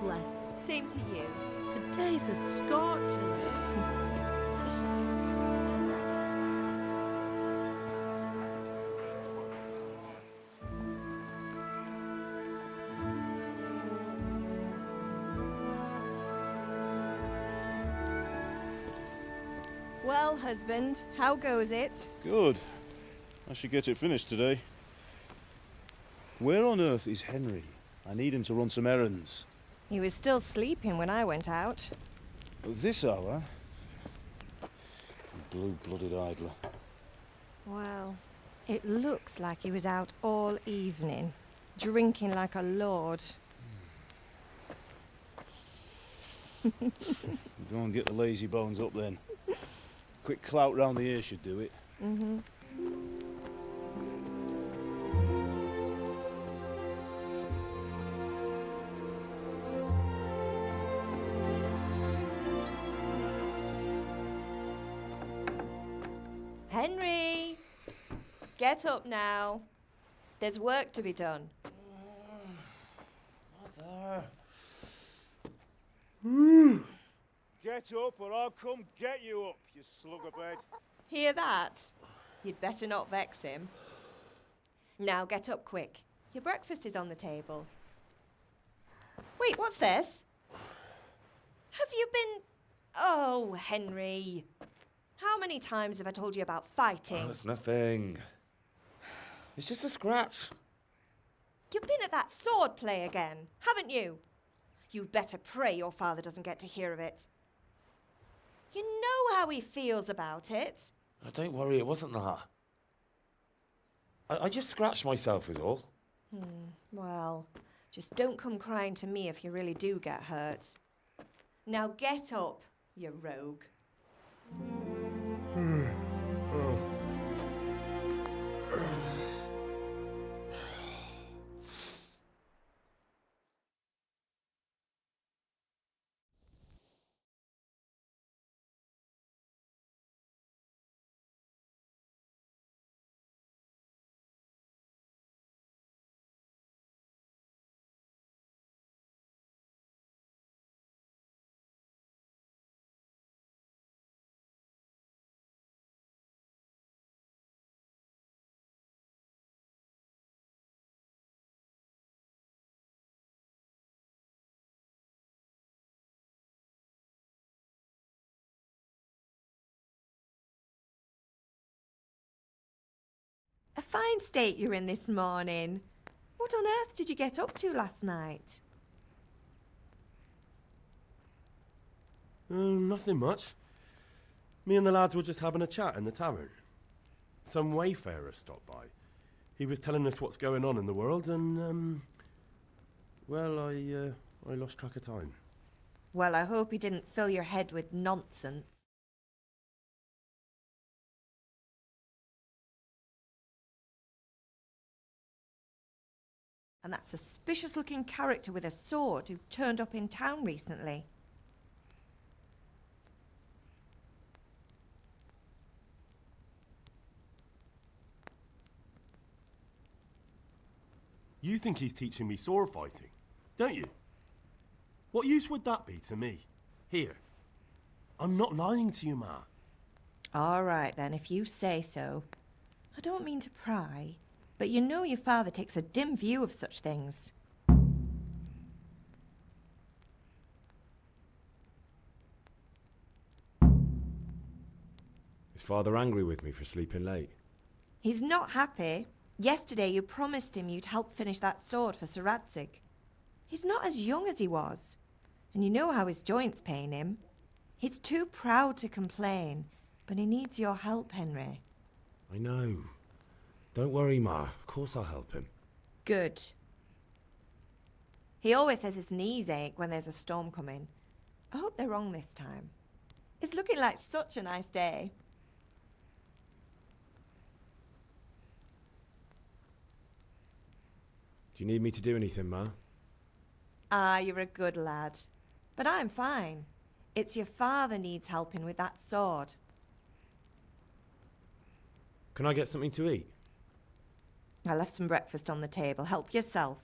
blessed. Same to you. Today's a scorcher. Well, husband, how goes it? Good. I should get it finished today. Where on earth is Henry? I need him to run some errands. He was still sleeping when I went out. At this hour? Blue-blooded idler. Well, it looks like he was out all evening, drinking like a lord. Go and get the lazy bones up then. Quick clout round the ear should do it. Mm-hmm. Henry! Get up now. There's work to be done. Mother! Get up or I'll come get you up, you slug-a-bed. Hear that? You'd better not vex him. Now get up quick. Your breakfast is on the table. Wait, what's this? Have you been... Oh, Henry. How many times have I told you about fighting? Oh, it's nothing. It's just a scratch. You've been at that sword play again, haven't you? You'd better pray your father doesn't get to hear of it. You know how he feels about it. Oh, don't worry, it wasn't that. I just scratched myself is all. Well, just don't come crying to me if you really do get hurt. Now get up, you rogue. A fine state you're in this morning. What on earth did you get up to last night? Nothing much. Me and the lads were just having a chat in the tavern. Some wayfarer stopped by. He was telling us what's going on in the world and, well, I lost track of time. Well, I hope he didn't fill your head with nonsense. And that suspicious-looking character with a sword who turned up in town recently. You think he's teaching me sword fighting, don't you? What use would that be to me? Here. I'm not lying to you, Ma. All right, then, if you say so. I don't mean to pry, but you know your father takes a dim view of such things. Is Father angry with me for sleeping late? He's not happy. Yesterday you promised him you'd help finish that sword for Sir Radzig. He's not as young as he was, and you know how his joints pain him. He's too proud to complain, but he needs your help, Henry. I know. Don't worry, Ma. Of course I'll help him. Good. He always says his knees ache when there's a storm coming. I hope they're wrong this time. It's looking like such a nice day. Do you need me to do anything, Ma? Ah, you're a good lad. But I'm fine. It's your father needs helping with that sword. Can I get something to eat? I left some breakfast on the table. Help yourself.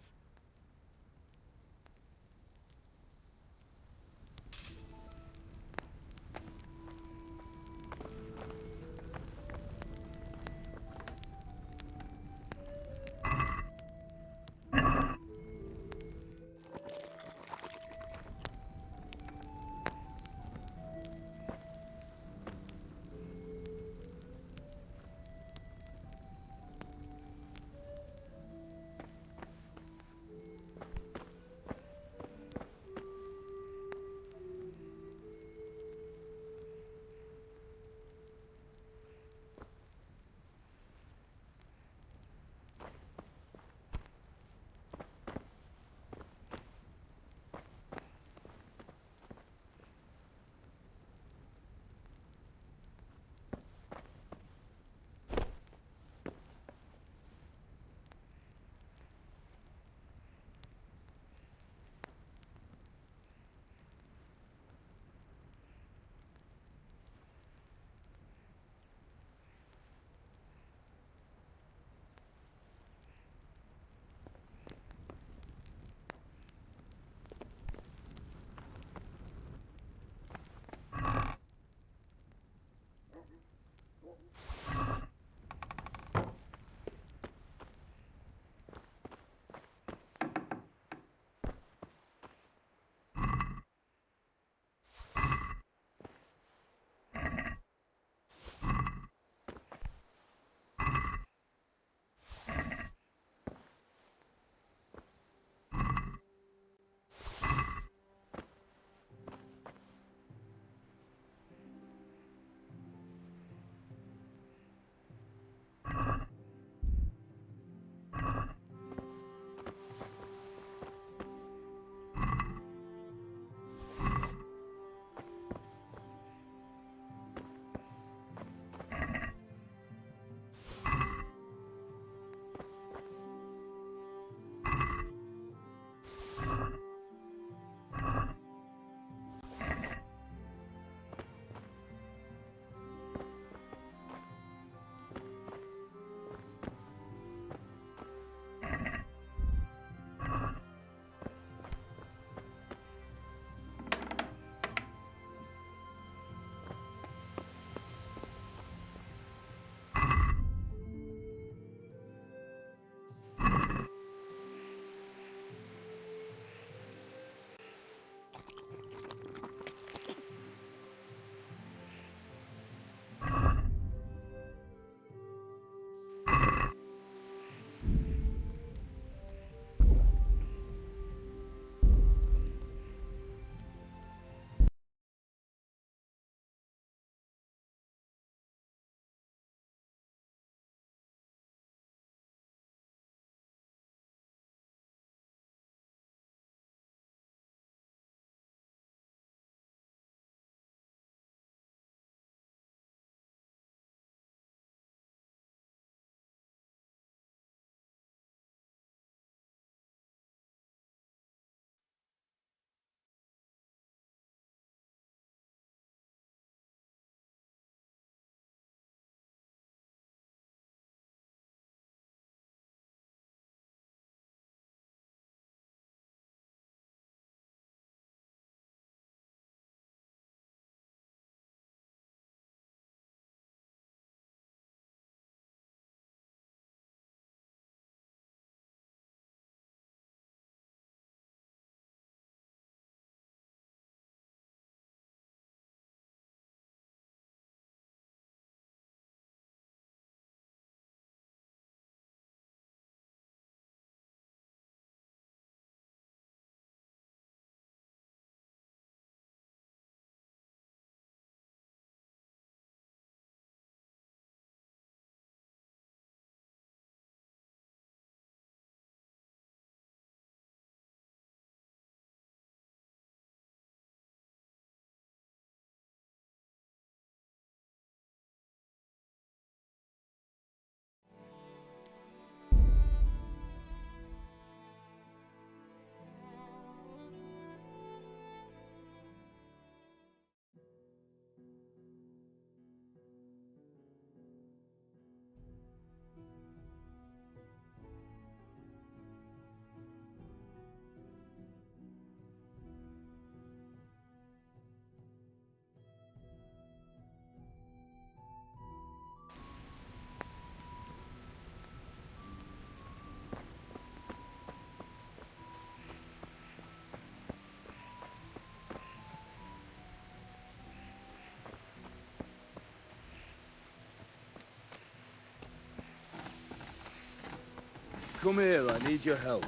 come here, I need your help.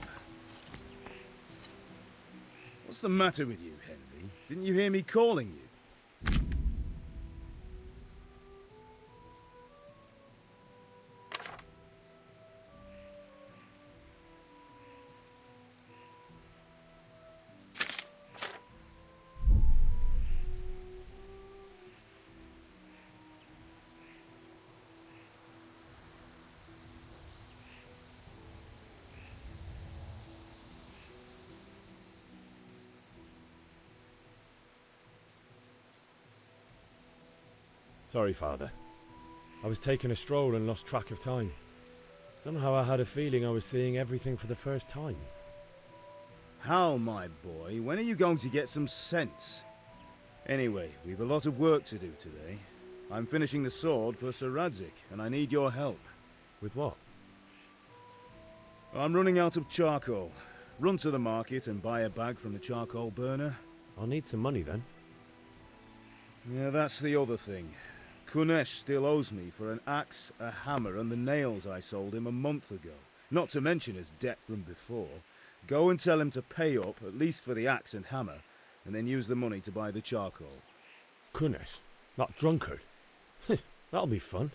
What's the matter with you, Henry? Didn't you hear me calling you? Sorry, Father. I was taking a stroll and lost track of time. Somehow I had a feeling I was seeing everything for the first time. How, my boy? When are you going to get some sense? Anyway, we've a lot of work to do today. I'm finishing the sword for Sir Radzig, and I need your help. With what? I'm running out of charcoal. Run to the market and buy a bag from the charcoal burner. I'll need some money then. Yeah, that's the other thing. Kunesh still owes me for an axe, a hammer, and the nails I sold him a month ago. Not to mention his debt from before. Go and tell him to pay up, at least for the axe and hammer, and then use the money to buy the charcoal. Kunesh? That drunkard? That'll be fun.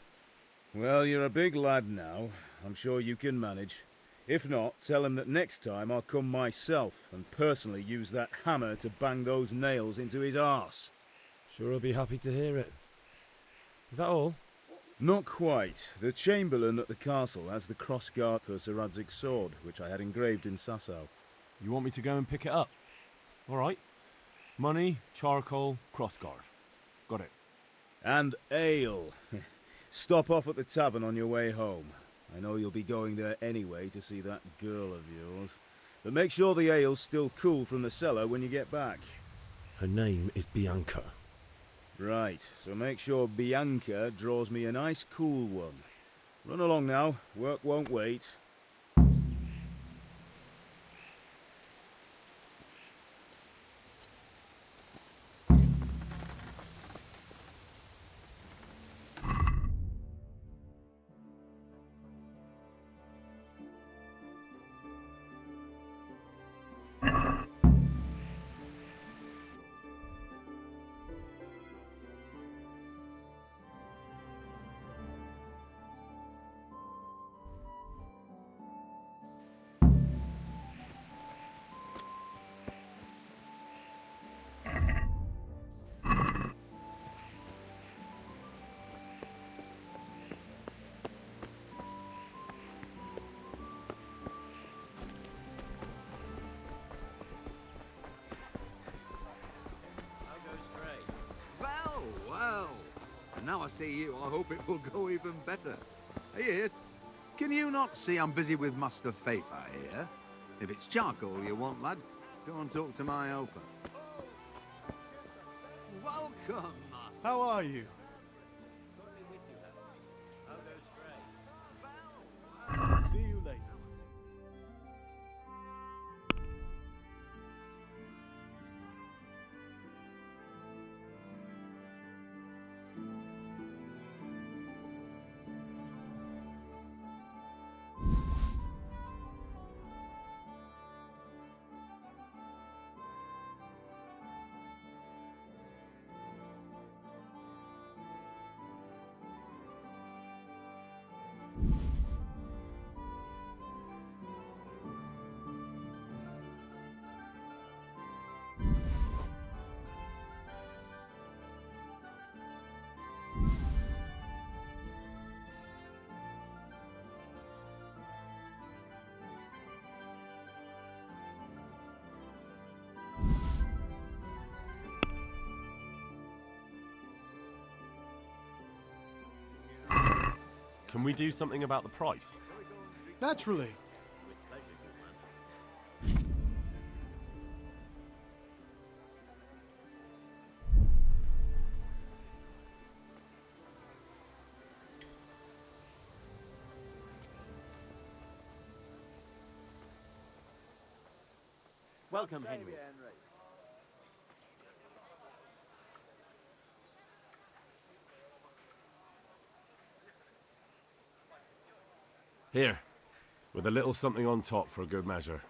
Well, you're a big lad now. I'm sure you can manage. If not, tell him that next time I'll come myself and personally use that hammer to bang those nails into his arse. Sure I'll be happy to hear it. Is that all? Not quite. The Chamberlain at the castle has the crossguard for Sir Radzig's sword, which I had engraved in Sasau. You want me to go and pick it up? All right. Money, charcoal, crossguard. Got it. And ale. Stop off at the tavern on your way home. I know you'll be going there anyway to see that girl of yours. But make sure the ale's still cool from the cellar when you get back. Her name is Bianca. Right, so make sure Bianca draws me a nice cool one. Run along now, work won't wait. Well, well. And now I see you, I hope it will go even better. Here, can you not see I'm busy with Master Fafa here? If it's charcoal you want, lad, go and talk to my helper. Welcome, Master. How are you? See you later. Can we do something about the price? Naturally. Welcome, Henry. Here. with a little something on top for a good measure.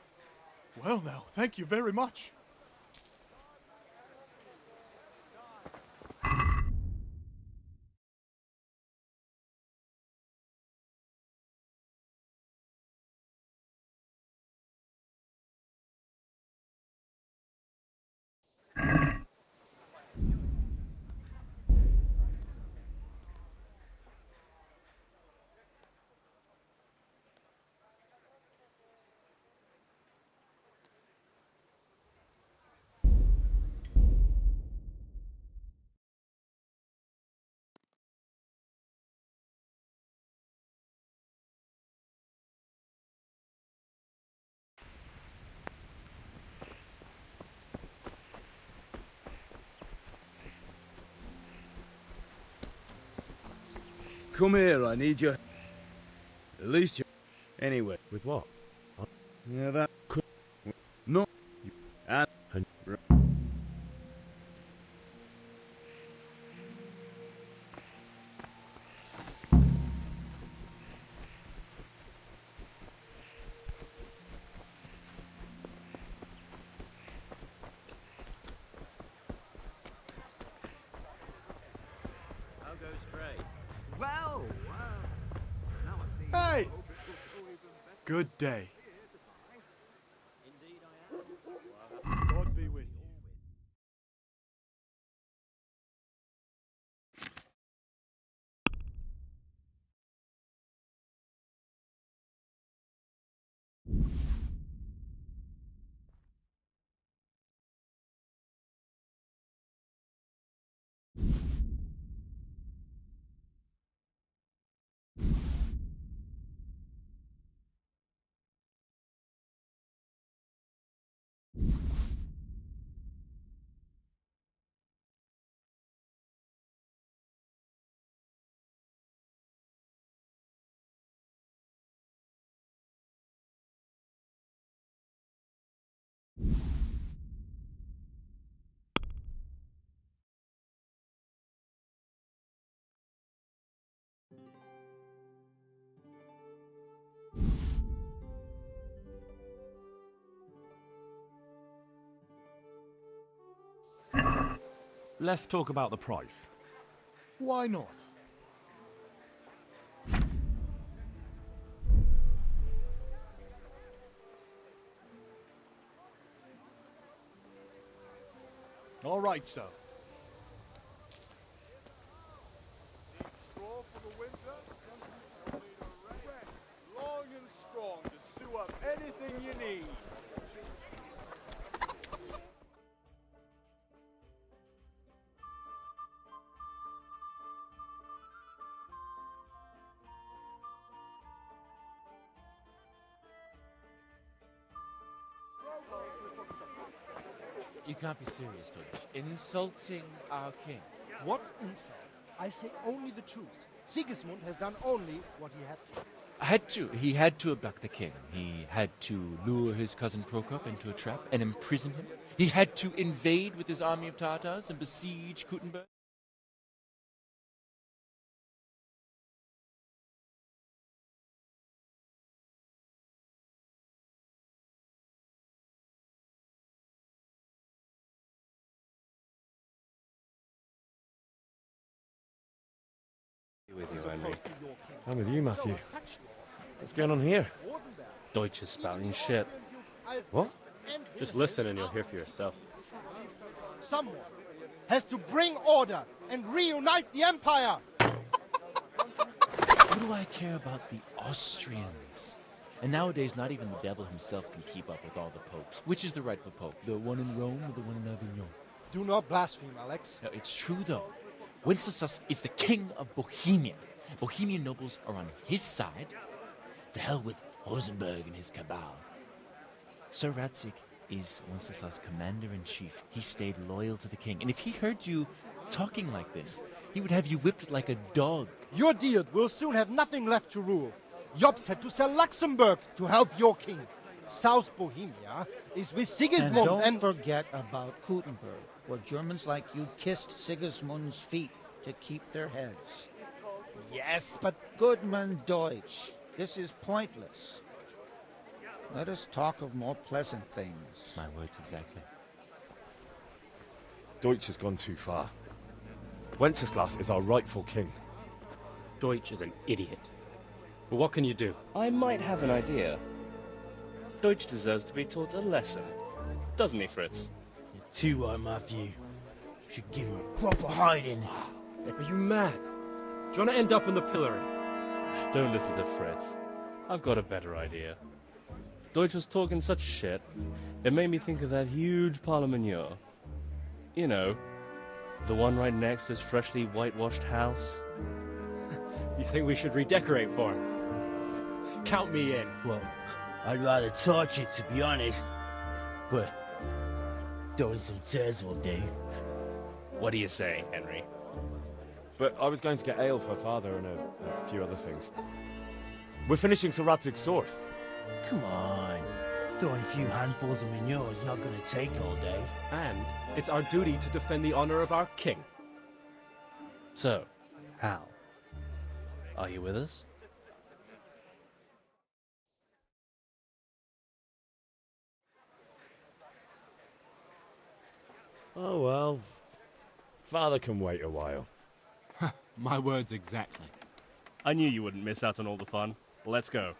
Well now, thank you very much. Come here, I need your... At least you... Anyway. With what? Yeah, that could... No. And... How goes trade? Well, well. Now I see you. Hey! I hope it will go even better. Good day. Indeed I am. God be with you. Let's talk about the price. Why not? All right, so. Need straw for the winter? You'll need a wreck, long and strong to sew up anything you need. You can't be serious, Deutsch. Insulting our king. What insult? I say only the truth. Sigismund has done only what he had to. Had to. He had to abduct the king. He had to lure his cousin Prokop into a trap and imprison him. He had to invade with his army of Tatars and besiege Kuttenberg. With you, Henry. I'm with you, Matthew. What's going on here? Deutsch is spouting shit. What? Just listen and you'll hear for yourself. Someone has to bring order and reunite the empire. What do I care about the Austrians? And nowadays, not even the devil himself can keep up with all the popes. Which is the rightful pope? The one in Rome or the one in Avignon? Do not blaspheme, Alex. No, it's true, though. Wenceslas is the king of Bohemia. Bohemian nobles are on his side. To hell with Rosenberg and his cabal. Sir Radzik is Wenceslas' commander-in-chief. He stayed loyal to the king. And if he heard you talking like this, he would have you whipped like a dog. Your Diet will soon have nothing left to rule. Jobst had to sell Luxembourg to help your king. South Bohemia is with Sigismund And don't forget about Kuttenberg, where Germans like you kissed Sigismund's feet to keep their heads. Yes, but Goodman Deutsch, this is pointless. Let us talk of more pleasant things. My words exactly. Deutsch has gone too far. Wenceslas is our rightful king. Deutsch is an idiot. But what can you do? I might have an idea. Deutsch deserves to be taught a lesson. Doesn't he, Fritz? You're too right, Matthew. Should give him a proper hiding. Are you mad? Do you want to end up in the pillory? Don't listen to Fritz. I've got a better idea. Deutsch was talking such shit, it made me think of that huge parliament. You know, the one right next to his freshly whitewashed house. You think we should redecorate for him? Count me in. Well, I'd rather torch it, to be honest. But throwing some turds will do. What are you saying, Henry? But I was going to get ale for father and a few other things. We're finishing Sir Radzig's sword. Come on. Throwing a few handfuls of manure is not going to take all day. And it's our duty to defend the honor of our king. So, Hal, are you with us? Oh well. Father can wait a while. My words exactly. I knew you wouldn't miss out on all the fun. Let's go.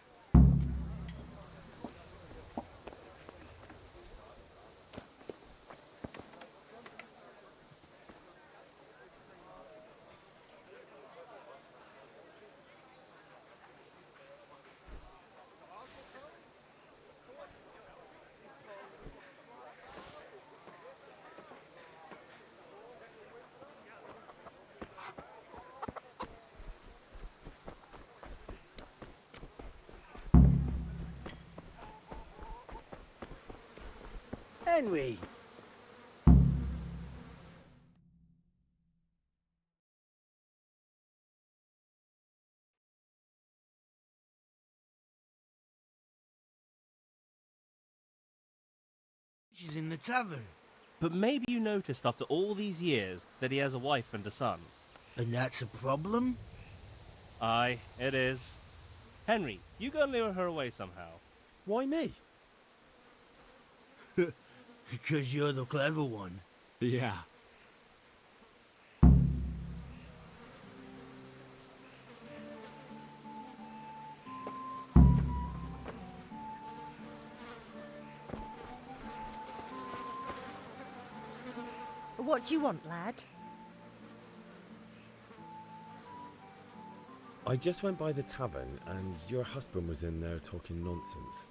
Henry! She's in the tavern. But maybe you noticed after all these years that he has a wife and a son. And that's a problem? Aye, it is. Henry, you go and lure her away somehow. Why me? Because you're the clever one. Yeah. What do you want, lad? I just went by the tavern and your husband was in there talking nonsense.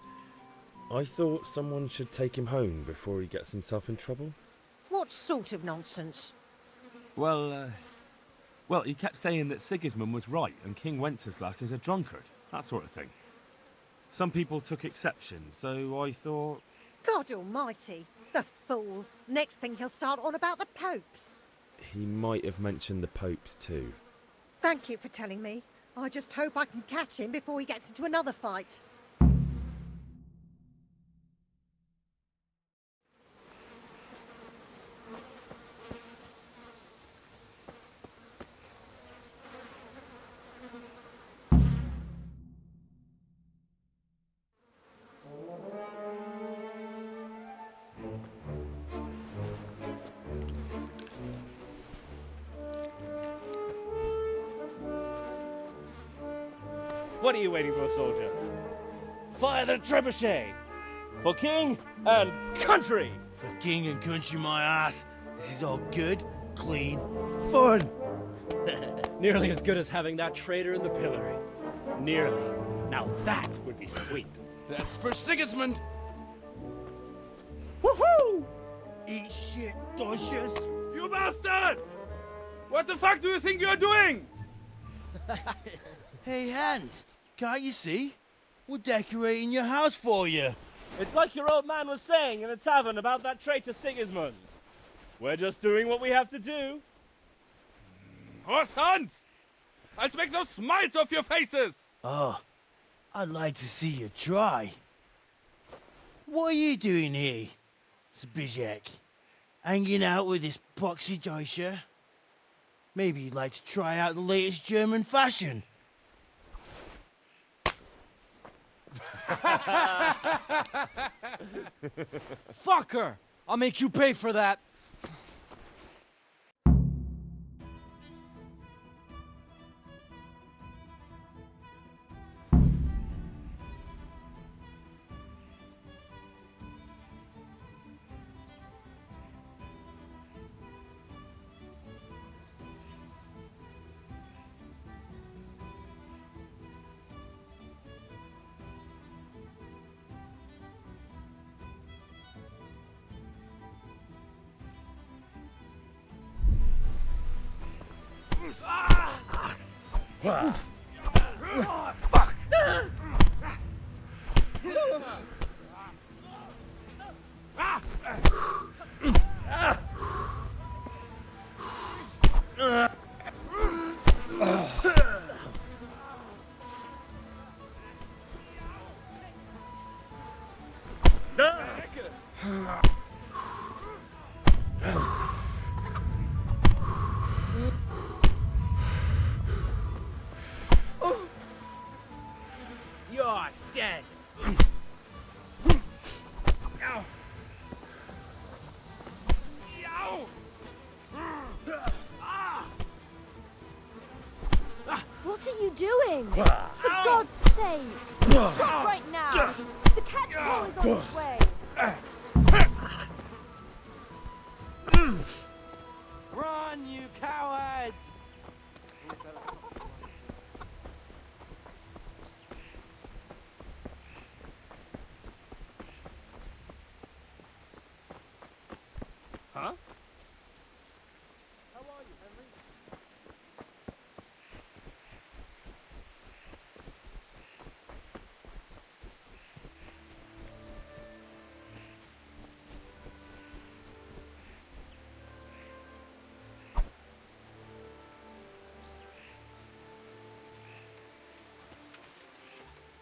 I thought someone should take him home before he gets himself in trouble. What sort of nonsense? Well, he kept saying that Sigismund was right and King Wenceslas is a drunkard, that sort of thing. Some people took exception, so I thought... God almighty, the fool. Next thing he'll start on about the popes. He might have mentioned the popes too. Thank you for telling me. I just hope I can catch him before he gets into another fight. What are you waiting for, soldier? Fire the trebuchet! For king and country! For king and country, my ass. This is all good, clean, fun. Nearly as good as having that traitor in the pillory. Nearly. Now that would be sweet. That's for Sigismund. Woohoo! Eat shit, Dodgers. You bastards! What the fuck do you think you're doing? Hey, Hans, can't you see? We're decorating your house for you. It's like your old man was saying in the tavern about that traitor Sigismund. We're just doing what we have to do. Oh, sons! I'll make those smiles off your faces! Oh, I'd like to see you try. What are you doing here, Zbigniew? Hanging out with this boxy Deutscher? Maybe you'd like to try out the latest German fashion. Fuck her! I'll make you pay for that. Fuck! You're dead. What are you doing? For God's sake! Stop right now! The catch pole is on its way! Run, you cowards! Huh? How are you, Henry?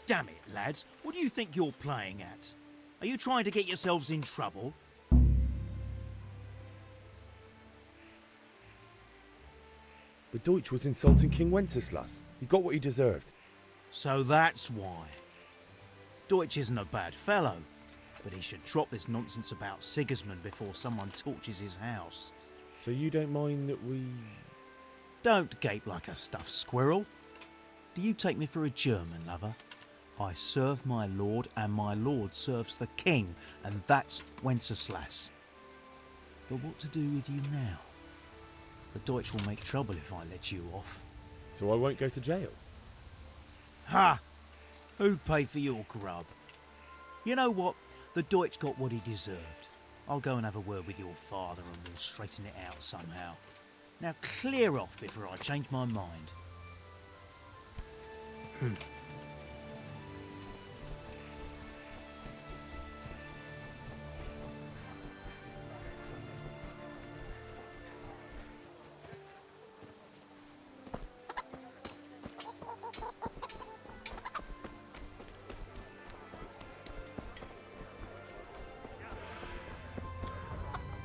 Damn it, lads. What do you think you're playing at? Are you trying to get yourselves in trouble? The Deutsch was insulting King Wenceslas. He got what he deserved. So that's why. Deutsch isn't a bad fellow, but he should drop this nonsense about Sigismund before someone torches his house. So you don't mind that we... Don't gape like a stuffed squirrel. Do you take me for a German, lover? I serve my lord, and my lord serves the king, and that's Wenceslas. But what to do with you now? The Deutsch will make trouble if I let you off. So I won't go to jail? Ha! Who'd pay for your grub? You know what? The Deutsch got what he deserved. I'll go and have a word with your father and we'll straighten it out somehow. Now clear off before I change my mind.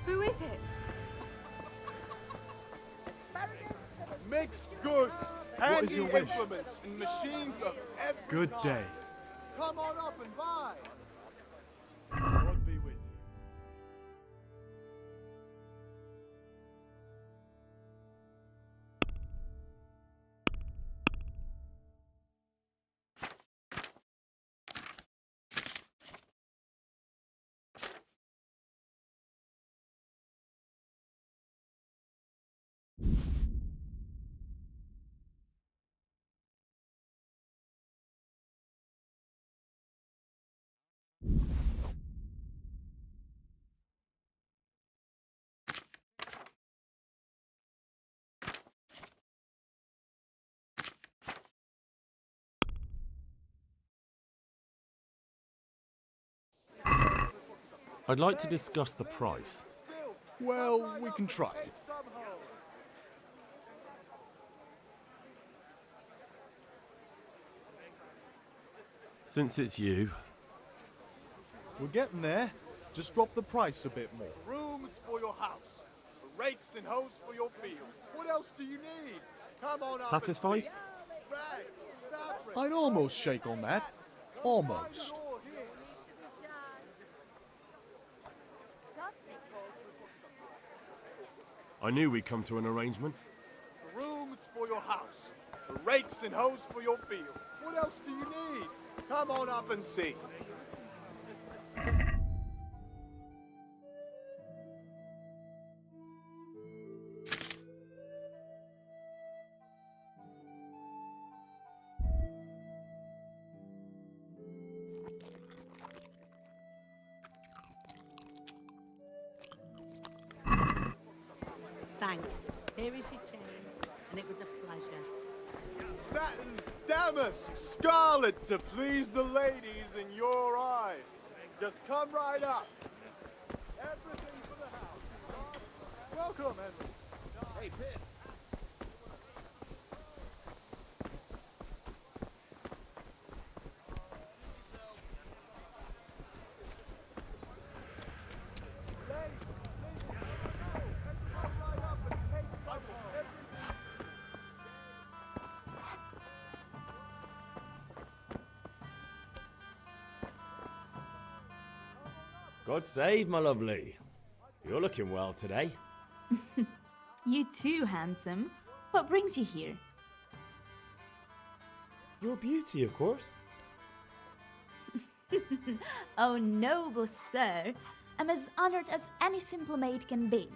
Who is it? Mixed goods, What is handy your wish? implements, and machines of every Good kind. day. Come on up and buy. God be with you. I'd like to discuss the price. Well, we can try it. Since it's you, We're getting there. Just drop the price a bit more. Rooms for your house. Rakes and hoes for your field. What else do you need? Come on up. Satisfied? I'd almost shake on that. Almost. I knew we'd come to an arrangement. The rooms for your house. The rakes and hoes for your field. What else do you need? Come on up and see. Thanks. Here is your chain, and it was a pleasure. Satin, damask, scarlet to please the ladies in your eyes. Just come right up. Everything for the house. Welcome, Henry. Hey, Pitt. God save, my lovely. You're looking well today. You too, handsome. What brings you here? Your beauty, of course. Oh, noble sir. I'm as honored as any simple maid can be.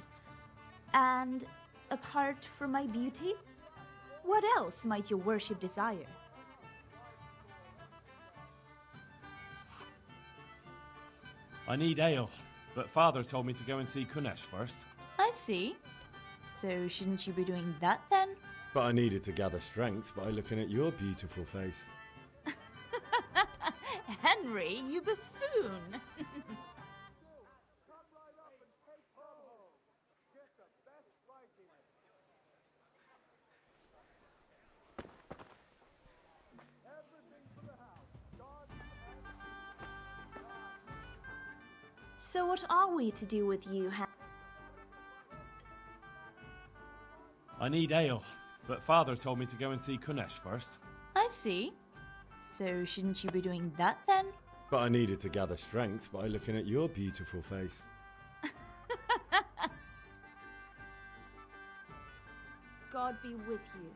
And apart from my beauty, what else might your worship desire? I need ale, but father told me to go and see Kunesh first. I see. So shouldn't you be doing that then? But I needed to gather strength by looking at your beautiful face. Henry, you buffoon! So what are we to do with you, I need ale, but father told me to go and see Kunesh first. I see. So shouldn't you be doing that then? But I needed to gather strength by looking at your beautiful face. God be with you.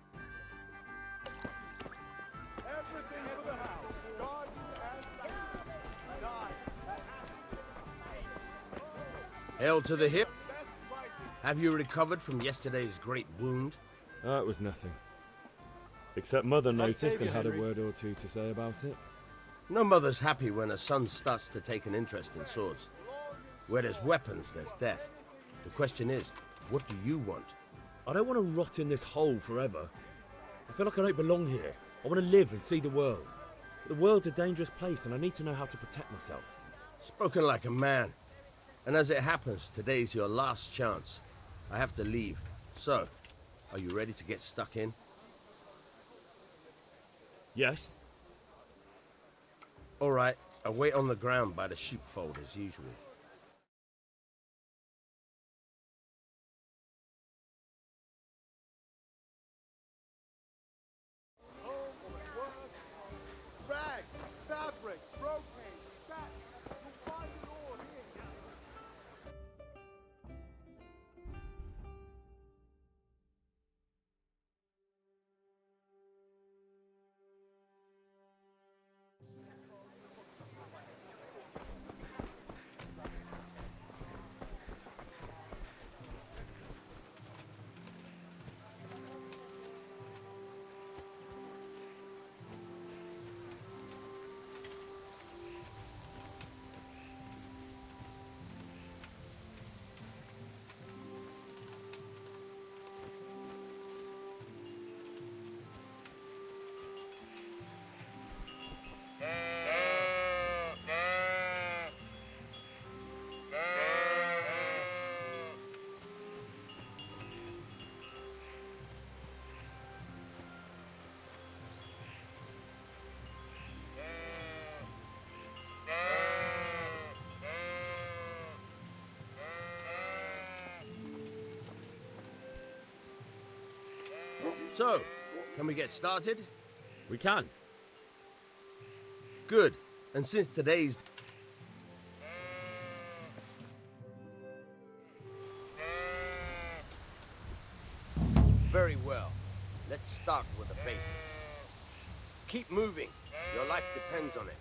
Everything for the house. God and Hail to the hip. Have you recovered from yesterday's great wound? It was nothing. Except Mother noticed and had a word or two to say about it. No mother's happy when a son starts to take an interest in swords. Where there's weapons, there's death. The question is, what do you want? I don't want to rot in this hole forever. I feel like I don't belong here. I want to live and see the world. The world's a dangerous place and I need to know how to protect myself. Spoken like a man. And as it happens, today's your last chance. I have to leave. So, are you ready to get stuck in? Yes. All right, I'll wait on the ground by the sheepfold as usual. Rags, fabrics, brocade, satin. You'll find it all here. So, can we get started? We can. Good. And since today's... Very well. Let's start with the basics. Keep moving. Your life depends on it.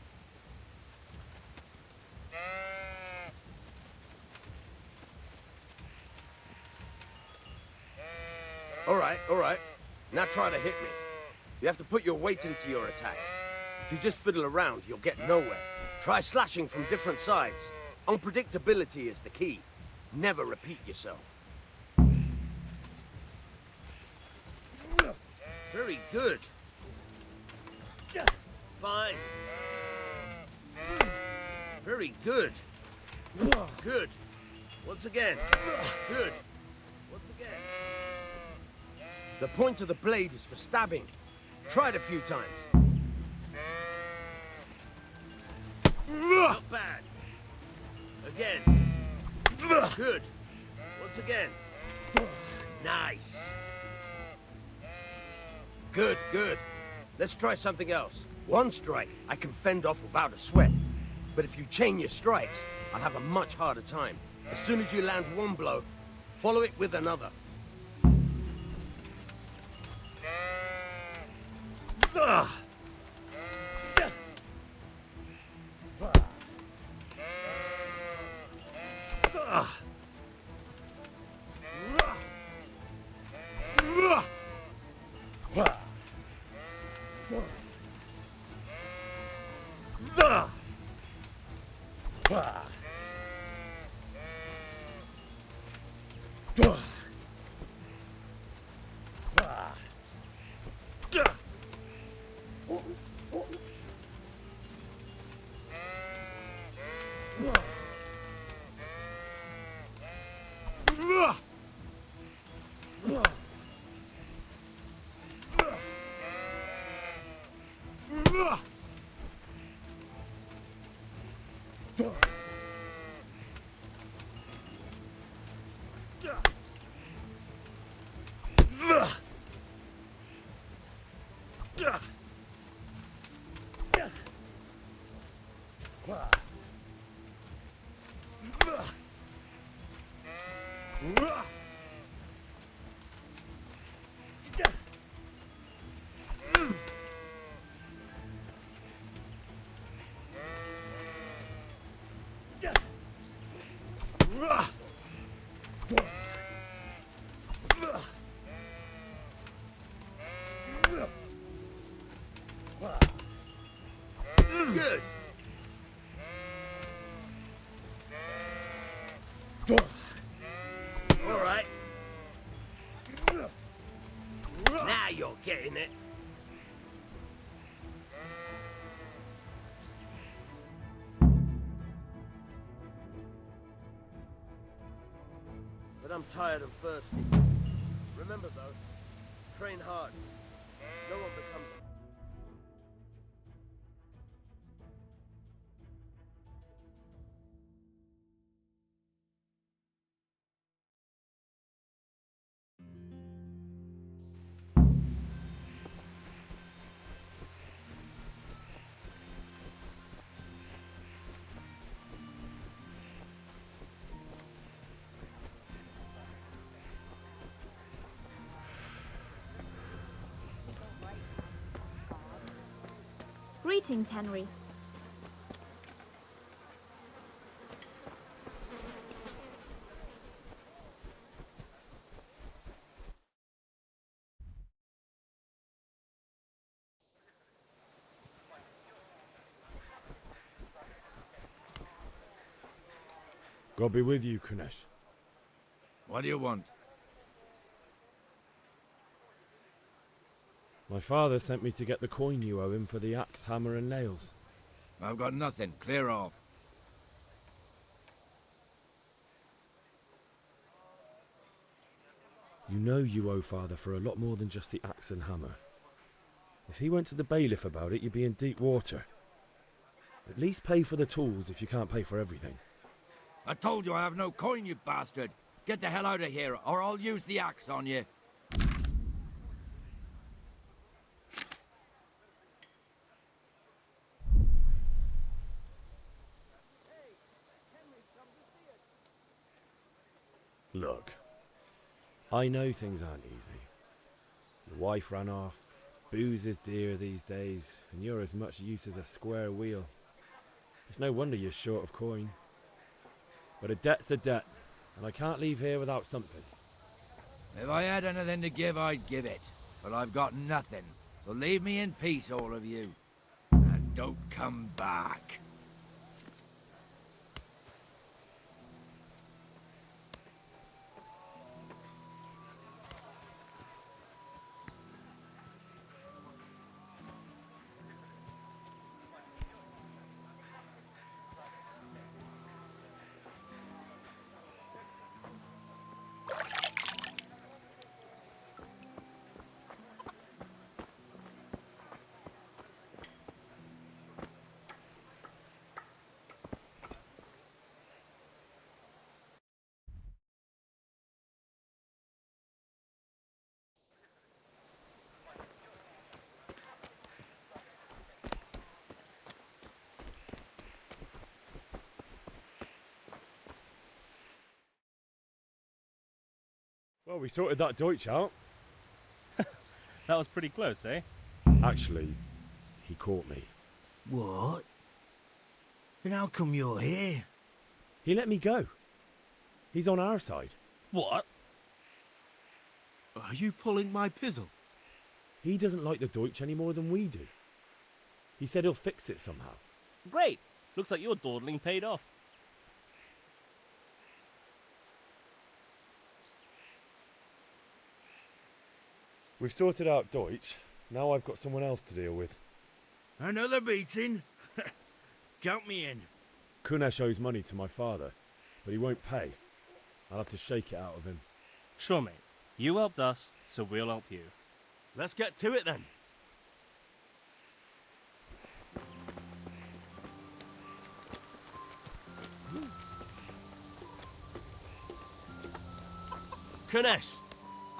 All right. Now try to hit me. You have to put your weight into your attack. If you just fiddle around, you'll get nowhere. Try slashing from different sides. Unpredictability is the key. Never repeat yourself. Very good. Fine. Very good. Good. Once again. Good. Once again. The point of the blade is for stabbing. Try it a few times. Not bad. Again. Good. Once again. Nice. Good. Let's try something else. One strike I can fend off without a sweat. But if you chain your strikes, I'll have a much harder time. As soon as you land one blow, follow it with another. Good. All right. Now you're getting it. But I'm tired and thirsty. Remember though, train hard. No one becomes... Greetings, Henry. God be with you, Kunesh. What do you want? My father sent me to get the coin you owe him for the axe, hammer and nails. I've got nothing. Clear off. You know you owe father for a lot more than just the axe and hammer. If he went to the bailiff about it, you'd be in deep water. At least pay for the tools if you can't pay for everything. I told you I have no coin, you bastard. Get the hell out of here, or I'll use the axe on you. I know things aren't easy. Your wife ran off, booze is dear these days, and you're as much use as a square wheel. It's no wonder you're short of coin. But a debt's a debt, and I can't leave here without something. If I had anything to give, I'd give it. But I've got nothing. So leave me in peace, all of you. And don't come back. Well, we sorted that Deutsch out. That was pretty close, eh? Actually, he caught me. What? Then how come you're here? He let me go. He's on our side. What? Are you pulling my pizzle? He doesn't like the Deutsch any more than we do. He said he'll fix it somehow. Great! Looks like your dawdling paid off. We've sorted out Deutsch. Now I've got someone else to deal with. Another beating? Count me in. Kunesh owes money to my father, but he won't pay. I'll have to shake it out of him. Sure, mate. You helped us, so we'll help you. Let's get to it then. Kunesh,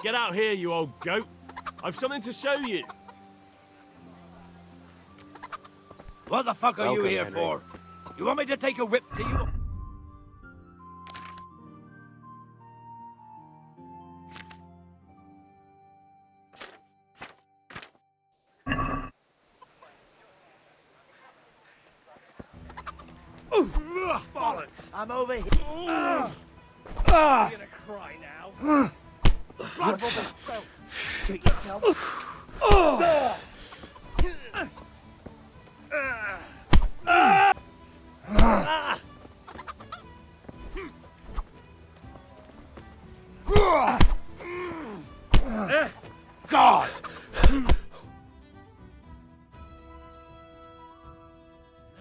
get out here, you old goat. I've something to show you. What the fuck are you Welcome, here Henry. for? You want me to take a whip to you? Bollocks! I'm over here. You're gonna cry now. Shit yourself. God!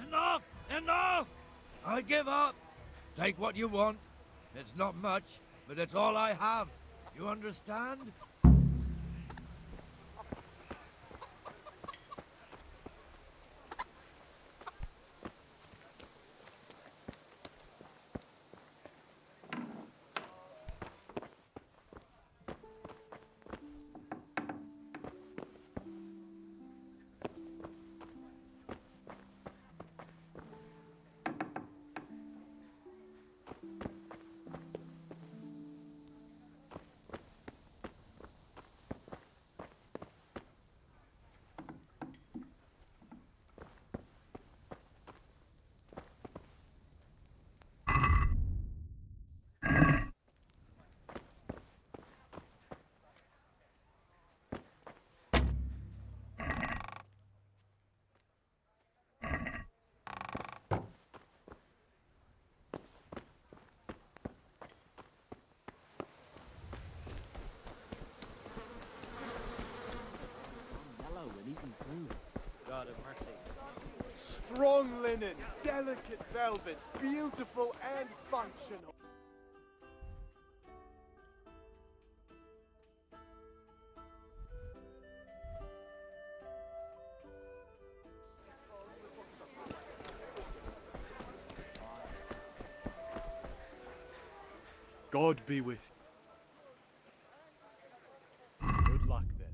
Enough! Enough! I give up. Take what you want. It's not much, but it's all I have. You understand? God have mercy. Strong linen, delicate velvet, beautiful and functional. God be with you. Good luck then.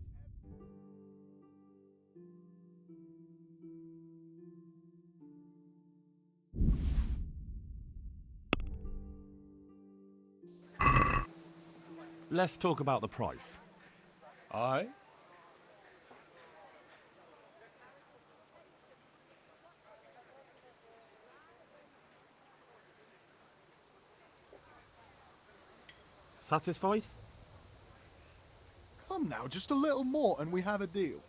let's talk about the price. Aye? Satisfied? Come now, just a little more and we have a deal.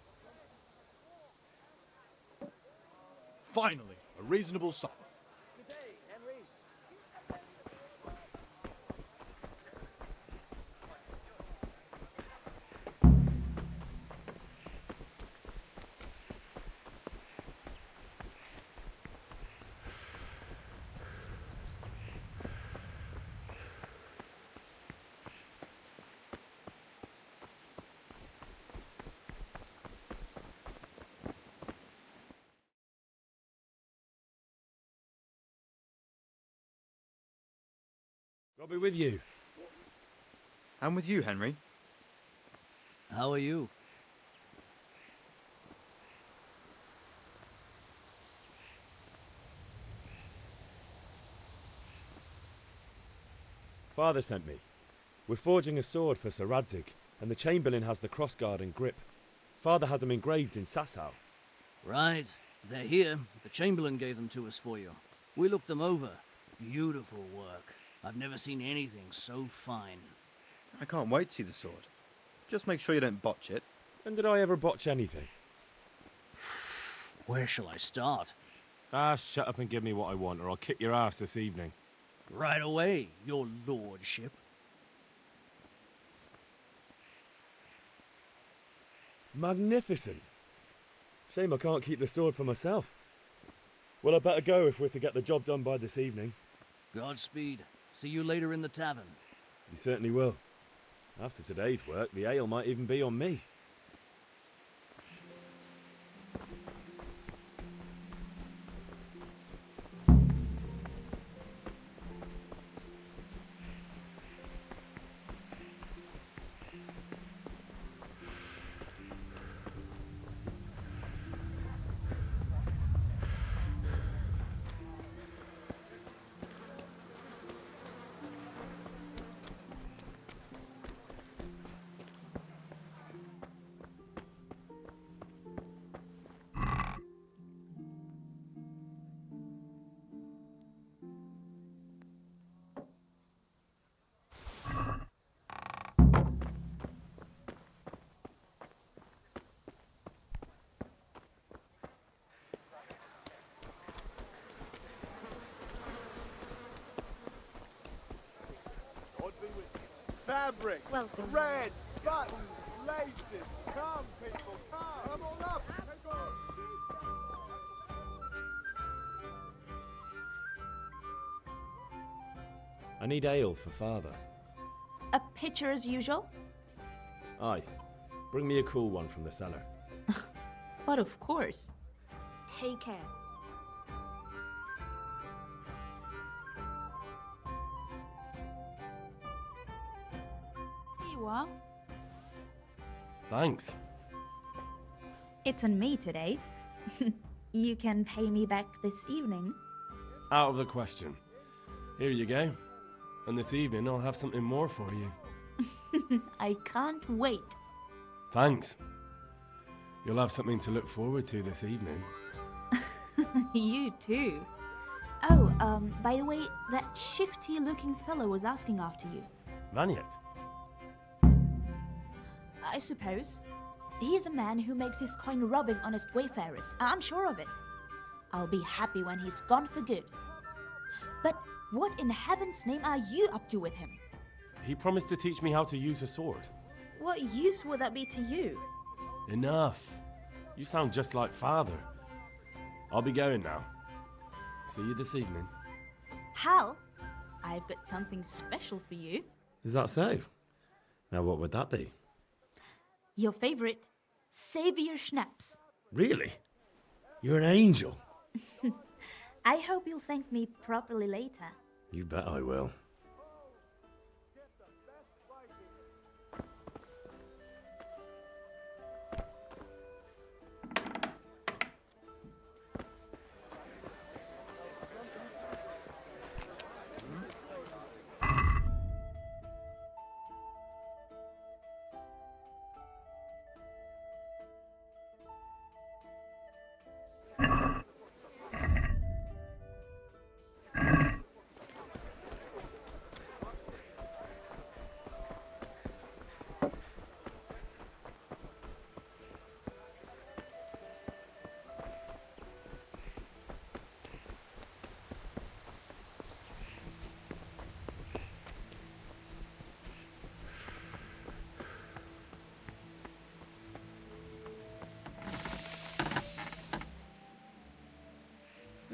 Finally, a reasonable sum. I'll be with you. I'm with you, Henry. How are you? Father sent me. We're forging a sword for Sir Radzig, and the Chamberlain has the crossguard and grip. Father had them engraved in Sasau. Right. They're here. The Chamberlain gave them to us for you. We looked them over. Beautiful work. I've never seen anything so fine. I can't wait to see the sword. Just make sure you don't botch it. When did I ever botch anything? Where shall I start? Ah, shut up and give me what I want, or I'll kick your ass this evening. Right away, your lordship. Magnificent. Shame I can't keep the sword for myself. Well, I better go if we're to get the job done by this evening. Godspeed. See you later in the tavern. You certainly will. After today's work, the ale might even be on me. Fabric, Welcome. thread, buttons, laces. Come, people, come on up. Take on. I need ale for Father. A pitcher as usual? Aye. Bring me a cool one from the cellar. But of course. Take care. Here you are. Thanks. It's on me today. You can pay me back this evening. Out of the question. Here you go. And this evening I'll have something more for you. I can't wait. Thanks. You'll have something to look forward to this evening. You too. Oh, by the way, that shifty-looking fellow was asking after you. Vaniak? I suppose. He's a man who makes his coin robbing honest wayfarers. I'm sure of it. I'll be happy when he's gone for good. But what in heaven's name are you up to with him? He promised to teach me how to use a sword. What use would that be to you? Enough. You sound just like Father. I'll be going now. See you this evening. Hal, I've got something special for you. Is that so? Now what would that be? Your favorite, Savior Schnapps. Really? You're an angel. I hope you'll thank me properly later. You bet I will.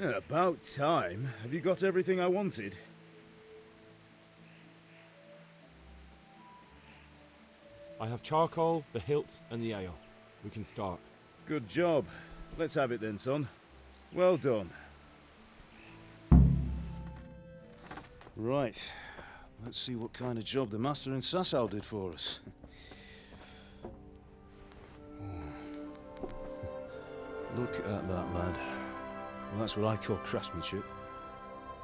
About time. Have you got everything I wanted? I have charcoal, the hilt, and the ale. We can start. Good job. Let's have it then, son. Well done. Right. Let's see what kind of job the master in Sasau did for us. Look at that, lad. Well, that's what I call craftsmanship.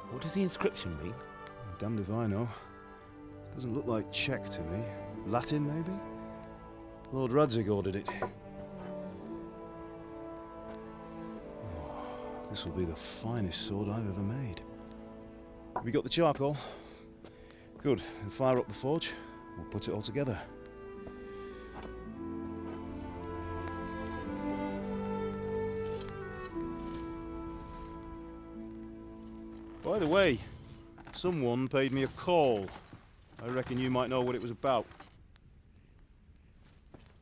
What does the inscription mean? Damned if I know. Doesn't look like Czech to me. Latin, maybe? Lord Radzig ordered it. Oh, this will be the finest sword I've ever made. Have you got the charcoal? Good. Then fire up the forge. We'll put it all together. By the way, someone paid me a call. I reckon you might know what it was about.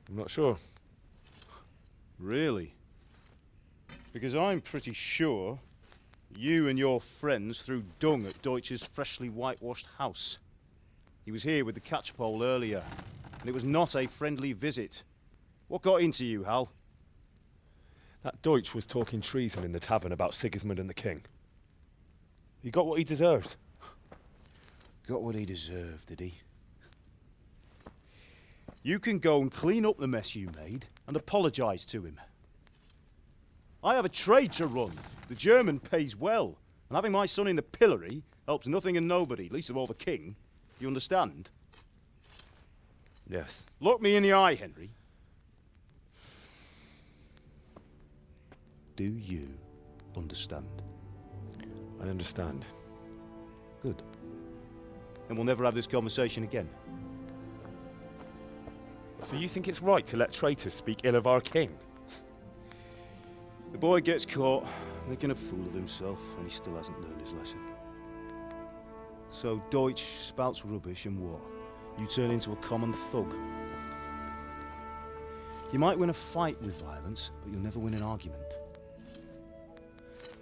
I'm not sure. Really? Because I'm pretty sure you and your friends threw dung at Deutsch's freshly whitewashed house. He was here with the catchpole earlier, and it was not a friendly visit. What got into you, Hal? That Deutsch was talking treason in the tavern about Sigismund and the king. He got what he deserved. Got what he deserved, did he? You can go and clean up the mess you made and apologise to him. I have a trade to run. The German pays well, and having my son in the pillory helps nothing and nobody, least of all the king. You understand? Yes. Look me in the eye, Henry. Do you understand? I understand. Good. Then we'll never have this conversation again. So you think it's right to let traitors speak ill of our king? The boy gets caught, making a fool of himself, and he still hasn't learned his lesson. So Deutsch spouts rubbish, and what? You turn into a common thug. You might win a fight with violence, but you'll never win an argument.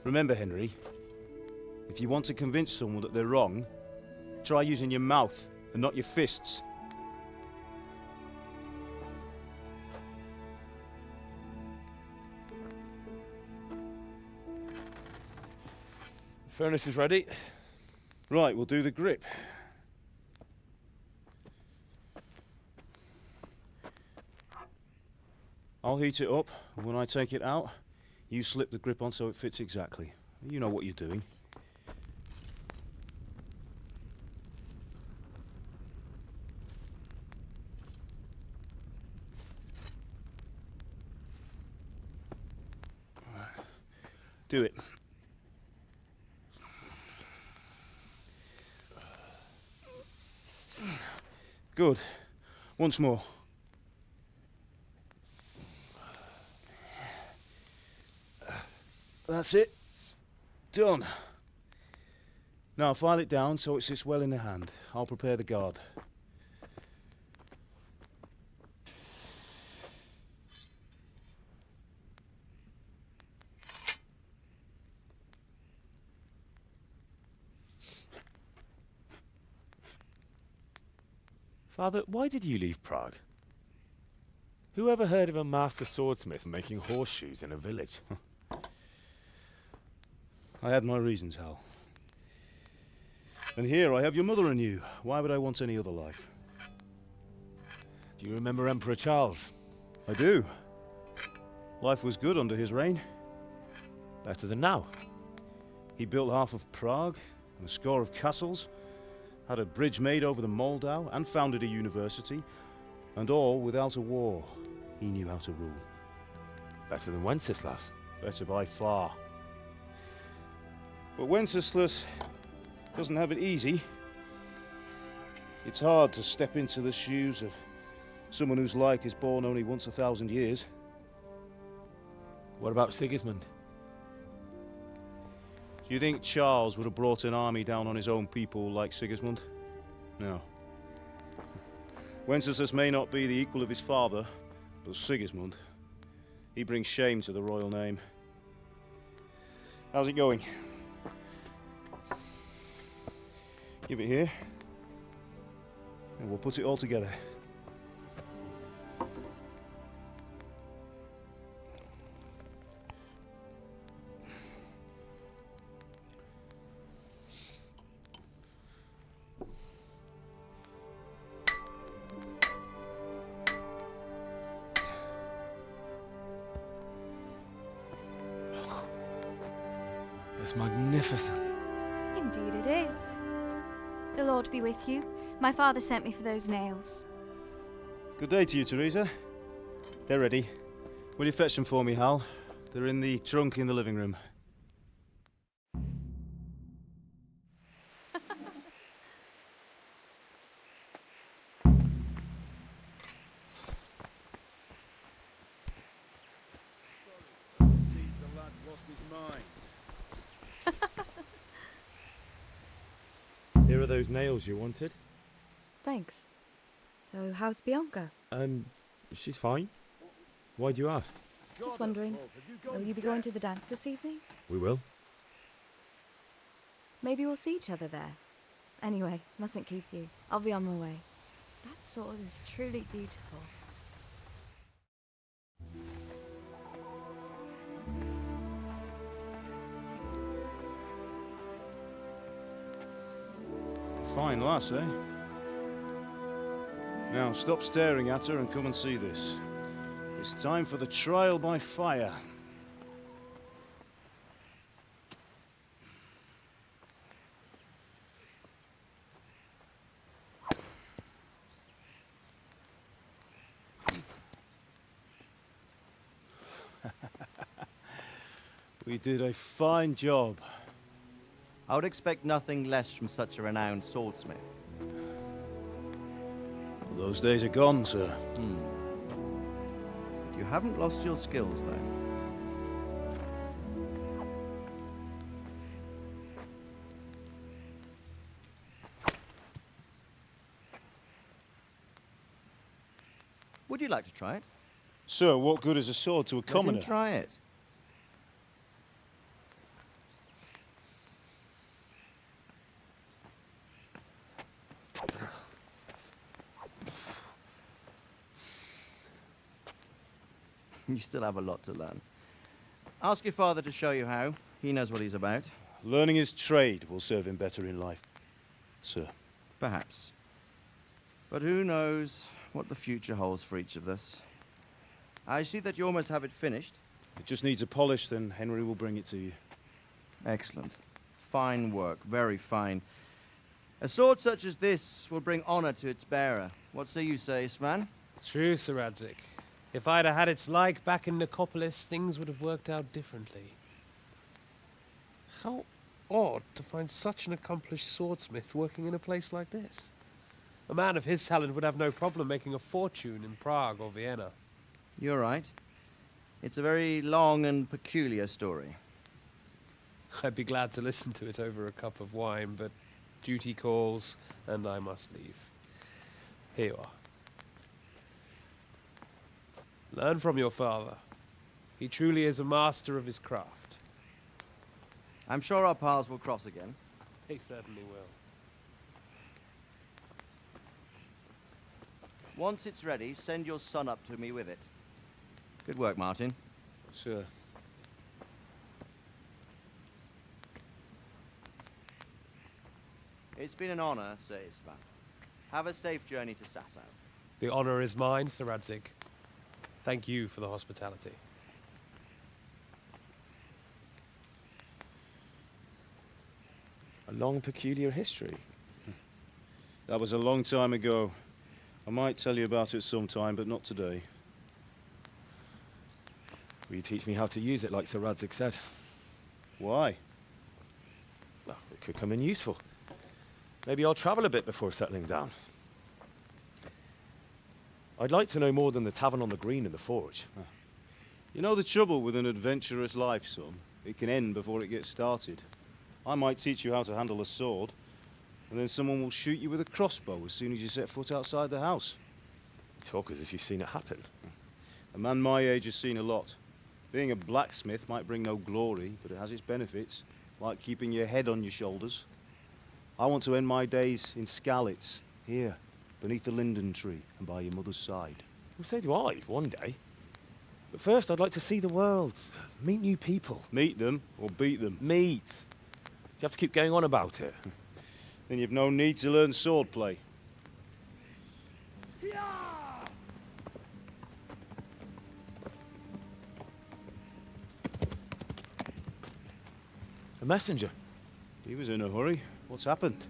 Remember, Henry, if you want to convince someone that they're wrong, try using your mouth and not your fists. The furnace is ready. Right, we'll do the grip. I'll heat it up, and when I take it out, you slip the grip on so it fits exactly. You know what you're doing. Do it. Good. Once more. That's it. Done. Now file it down so it sits well in the hand. I'll prepare the guard. Father, why did you leave Prague? Who ever heard of a master swordsmith making horseshoes in a village? I had my reasons, Hal. And here I have your mother and you. Why would I want any other life? Do you remember Emperor Charles? I do. Life was good under his reign. Better than now. He built half of Prague and a score of castles, had a bridge made over the Moldau, and founded a university, and all without a war. He knew how to rule. Better than Wenceslas. Better by far. But Wenceslas doesn't have it easy. It's hard to step into the shoes of someone whose like is born only once 1,000 years. What about Sigismund? Do you think Charles would have brought an army down on his own people like Sigismund? No. Wenceslas may not be the equal of his father, but Sigismund, he brings shame to the royal name. How's it going? Give it here, and we'll put it all together. It's magnificent. Indeed it is. The Lord be with you. My father sent me for those nails. Good day to you, Teresa. They're ready. Will you fetch them for me, Hal? They're in the trunk in the living room. Here are those nails you wanted. Thanks. So, how's Bianca? She's fine. Why do you ask? Just wondering, will you be going to the dance this evening? We will. Maybe we'll see each other there. Anyway, mustn't keep you. I'll be on my way. That sword is truly beautiful. Fine lass, eh? Now, stop staring at her and come and see this. It's time for the trial by fire. We did a fine job. I would expect nothing less from such a renowned swordsmith. Those days are gone, sir. You haven't lost your skills, though. Would you like to try it? Sir, what good is a sword to a commoner? Let him try it. You still have a lot to learn. Ask your father to show you how. He knows what he's about. Learning his trade will serve him better in life, sir. Perhaps. But who knows what the future holds for each of us. I see that you almost have it finished. It just needs a polish, then Henry will bring it to you. Excellent. Fine work, very fine. A sword such as this will bring honor to its bearer. What say you, Svan? True, Sir Radzik. If I'd have had its like back in Nicopolis, things would have worked out differently. How odd to find such an accomplished swordsmith working in a place like this. A man of his talent would have no problem making a fortune in Prague or Vienna. You're right. It's a very long and peculiar story. I'd be glad to listen to it over a cup of wine, but duty calls, and I must leave. Here you are. Learn from your father. He truly is a master of his craft. I'm sure our paths will cross again. They certainly will. Once it's ready, send your son up to me with it. Good work, Martin. Sure. It's been an honor, Sir Istvan. Have a safe journey to Sasau. The honor is mine, Sir Radzik. Thank you for the hospitality. A long, peculiar history. That was a long time ago. I might tell you about it sometime, but not today. Will you teach me how to use it, like Sir Radzik said? Why? Well, it could come in useful. Maybe I'll travel a bit before settling down. I'd like to know more than the tavern on the green and the forge. You know the trouble with an adventurous life, son? It can end before it gets started. I might teach you how to handle a sword, and then someone will shoot you with a crossbow as soon as you set foot outside the house. You talk as if you've seen it happen. A man my age has seen a lot. Being a blacksmith might bring no glory, but it has its benefits, like keeping your head on your shoulders. I want to end my days in Skalitz, here, beneath the linden tree and by your mother's side. Well, so do I, one day. But first, I'd like to see the world, meet new people. Meet them or beat them? Meet. You have to keep going on about it. Then you've no need to learn swordplay. A messenger. He was in a hurry. What's happened?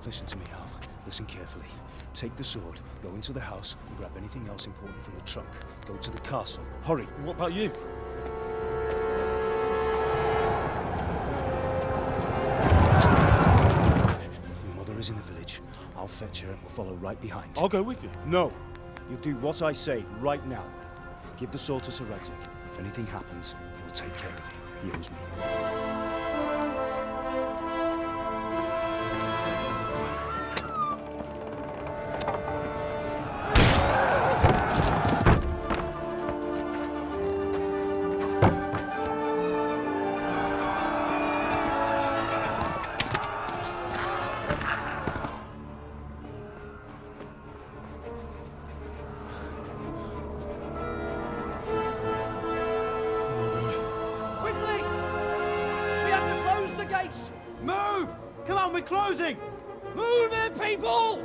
Listen to me, Al. Listen carefully. Take the sword, go into the house, and grab anything else important from the trunk. Go to the castle. Hurry. What about you? Your mother is in the village. I'll fetch her and we'll follow right behind. I'll go with you. No. You'll do what I say right now. Give the sword to Sir Isaac. If anything happens, he'll take care of you. He owes me. Move! Come on, we're closing! Move it, people!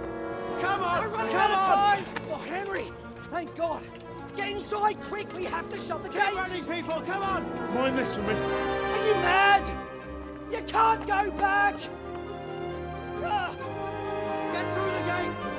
Come on! We're running Come out of on! time! Oh, Henry! Thank God! Get inside, quick! We have to shut the gates! Get running, people! Come on! Mind this for me. Are you mad? You can't go back! Ah. Get through the gates!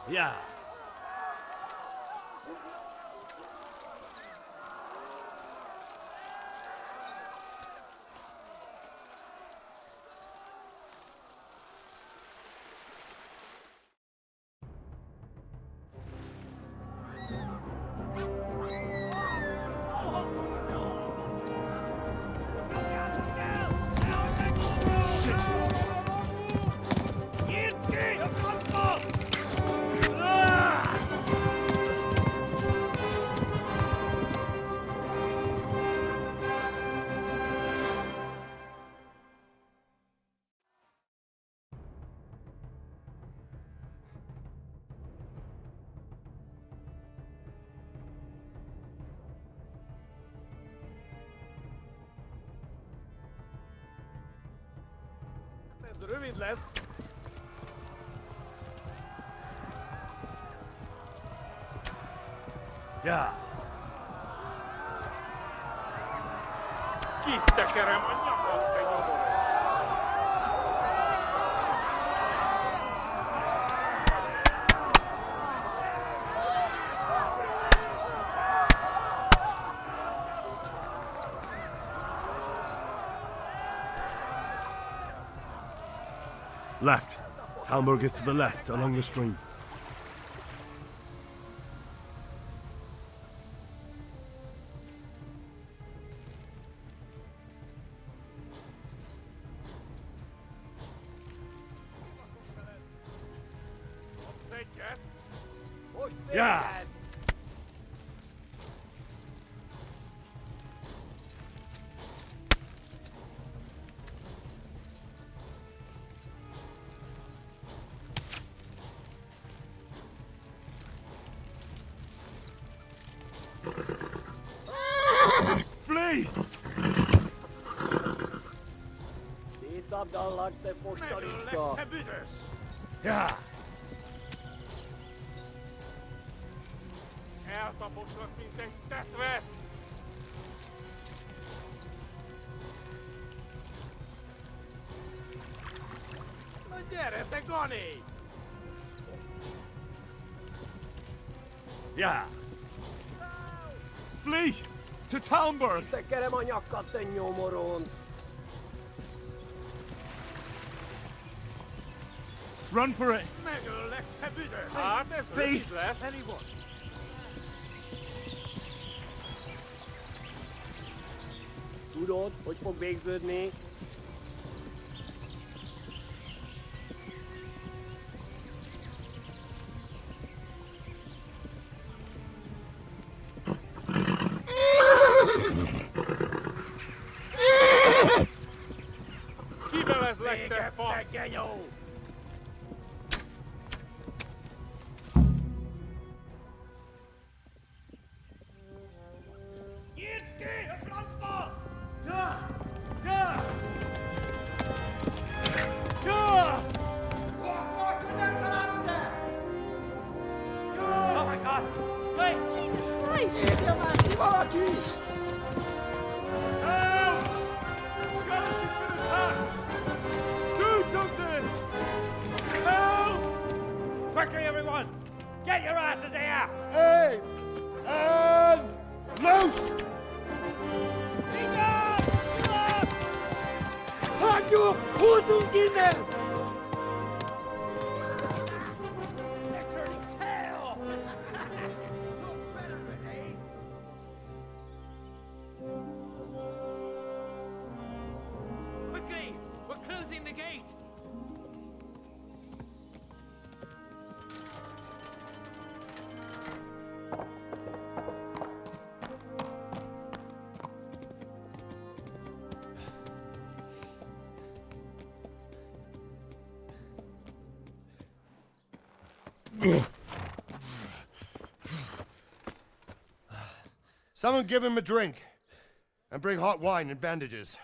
Yeah. Ruvidlev. Yeah. Left. Talmberg is to the left, along the stream. Yeah. Flee! Yeah. Yeah. Flee! To Talmberg! Run for it! Please! Anyone! Tudod, hogy fog végződni? Kivelezlek, te fasz! Genyó! Nyitd ki a francba! Ja! Ja! Ja! Nem találunk el! Ja! Oh my God! Hey! Jesus Christ! Érje már ki valaki! Help! Skeleton's been attacked! Do something! Help! Quickly, everyone! Get your asses here! Hey! And loose! Hagyjuk! Húzzunk innen! They're turning tail! Look better, eh? Quickly! We're closing the gate! Someone give him a drink. And bring hot wine and bandages.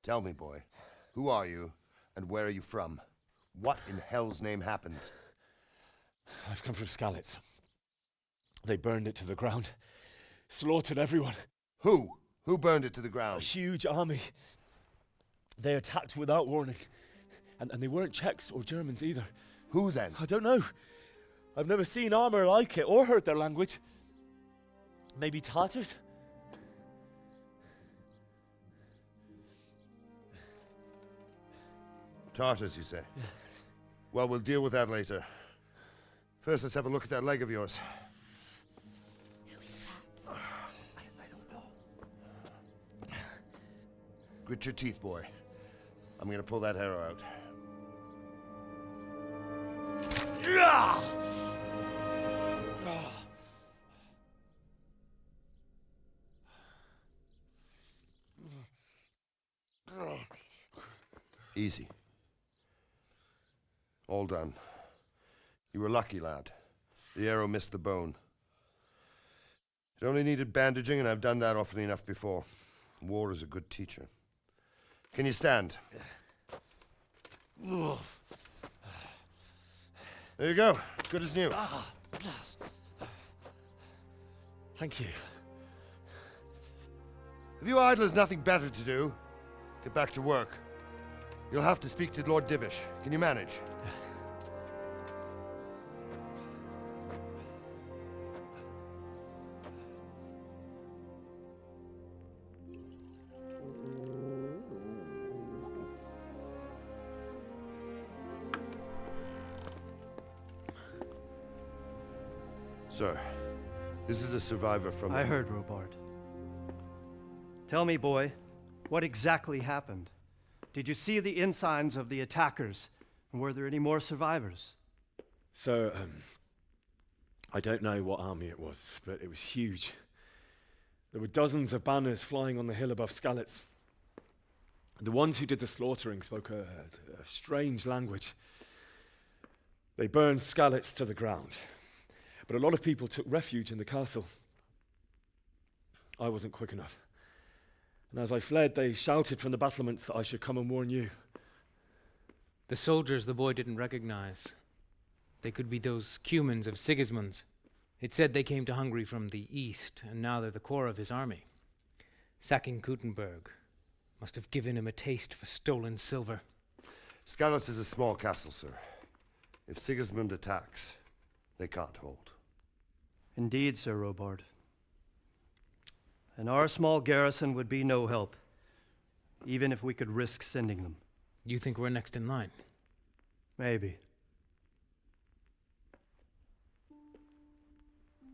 Tell me, boy, who are you and where are you from? What in hell's name happened? I've come from Skalitz. They burned it to the ground. Slaughtered everyone. Who? Who burned it to the A ground? huge army. They attacked without warning. And they weren't Czechs or Germans either. Who then? I don't know. I've never seen armor like it or heard their language. Maybe Tatars? Tartars, you say? Well, we'll deal with that later. First, let's have a look at that leg of yours. I don't know. Grit your teeth, boy. I'm gonna pull that arrow out. Easy. All done. You were lucky, lad. The arrow missed the bone. It only needed bandaging, and I've done that often enough before. War is a good teacher. Can you stand? There you go. Good as new. Thank you. Have you idlers nothing better to do? Get back to work. You'll have to speak to Lord Divish. Can you manage? Sir, this is a survivor from... I heard, Robard. Tell me, boy, what exactly happened? Did you see the ensigns of the attackers? And were there any more survivors? So, I don't know what army it was, but it was huge. There were dozens of banners flying on the hill above Skalitz. The ones who did the slaughtering spoke a strange language. They burned Skalitz to the ground. But a lot of people took refuge in the castle. I wasn't quick enough. And as I fled, they shouted from the battlements that I should come and warn you. The soldiers the boy didn't recognize. They could be those Cumans of Sigismund's. It said they came to Hungary from the east, and now they're the core of his army. Sacking Kuttenberg must have given him a taste for stolen silver. Skalitz is a small castle, sir. If Sigismund attacks, they can't hold. Indeed, Sir Robard. And our small garrison would be no help, even if we could risk sending them. You think we're next in line? Maybe.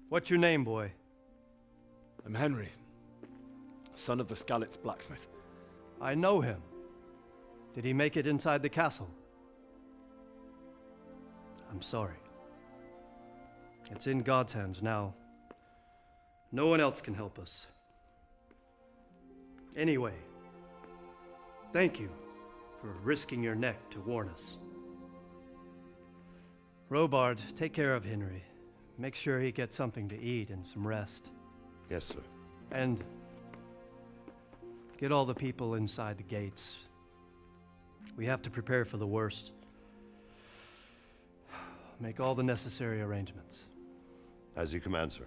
What's your name, boy? I'm Henry, son of the Skalitz blacksmith. I know him. Did he make it inside the castle? I'm sorry. It's in God's hands now. No one else can help us. Anyway, thank you for risking your neck to warn us. Robard, take care of Henry. Make sure he gets something to eat and some rest. Yes, sir. And get all the people inside the gates. We have to prepare for the worst. Make all the necessary arrangements. As you command, sir.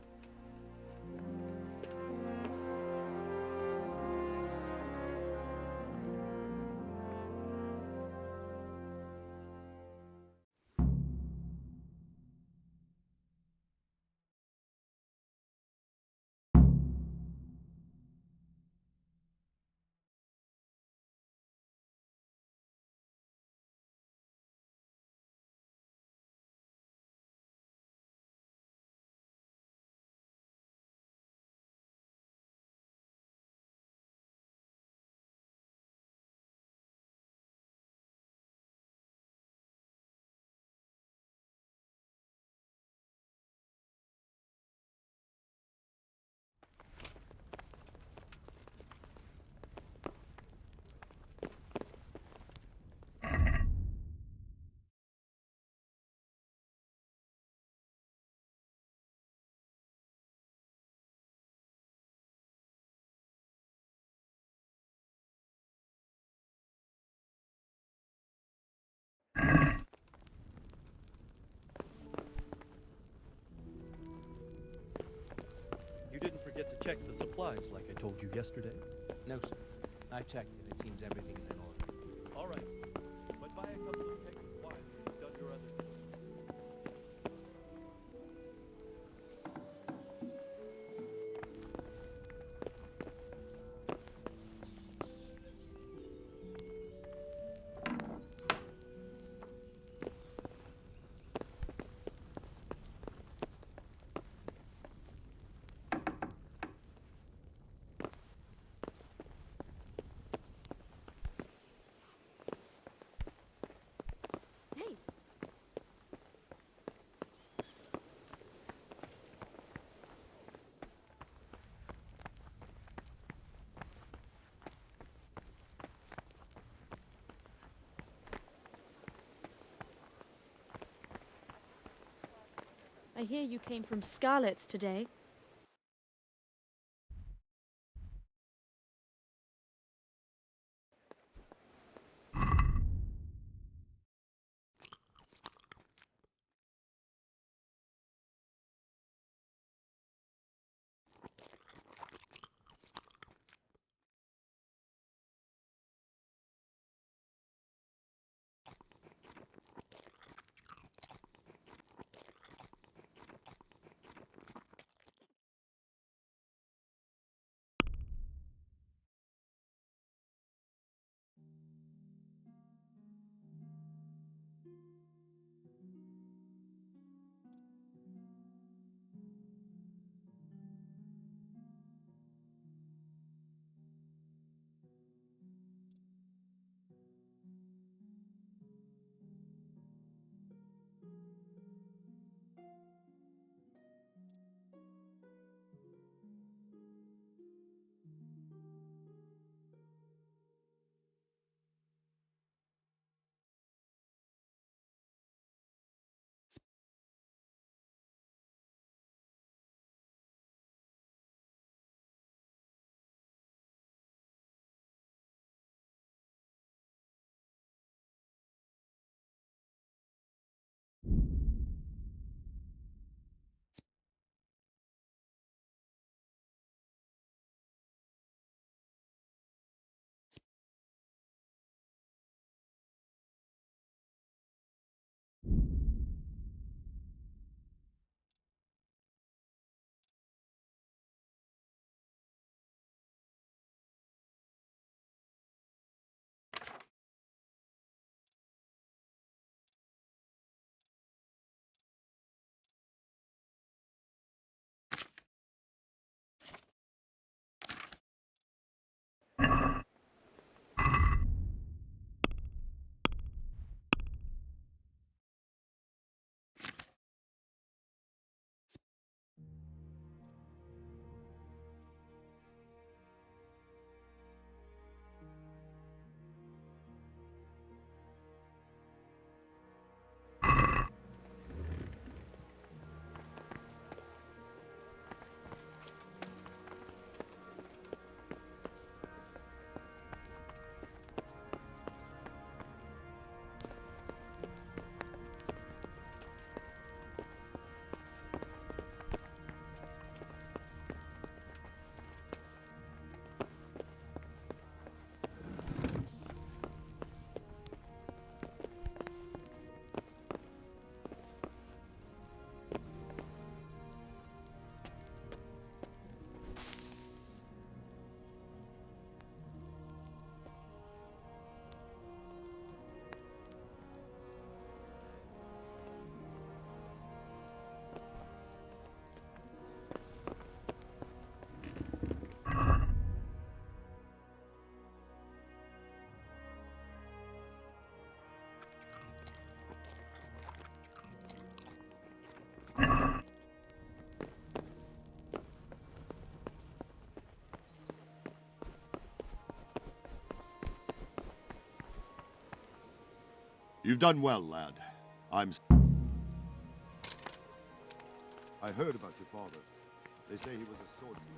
forget to check the supplies like I told you yesterday? No, sir. I checked, and it seems everything's in order. All right. But buy a couple of kegs of wine when you've done your other things. Hey, I hear you came from Scarlet's today. You've done well, lad. I heard about your father. They say he was a swordsman.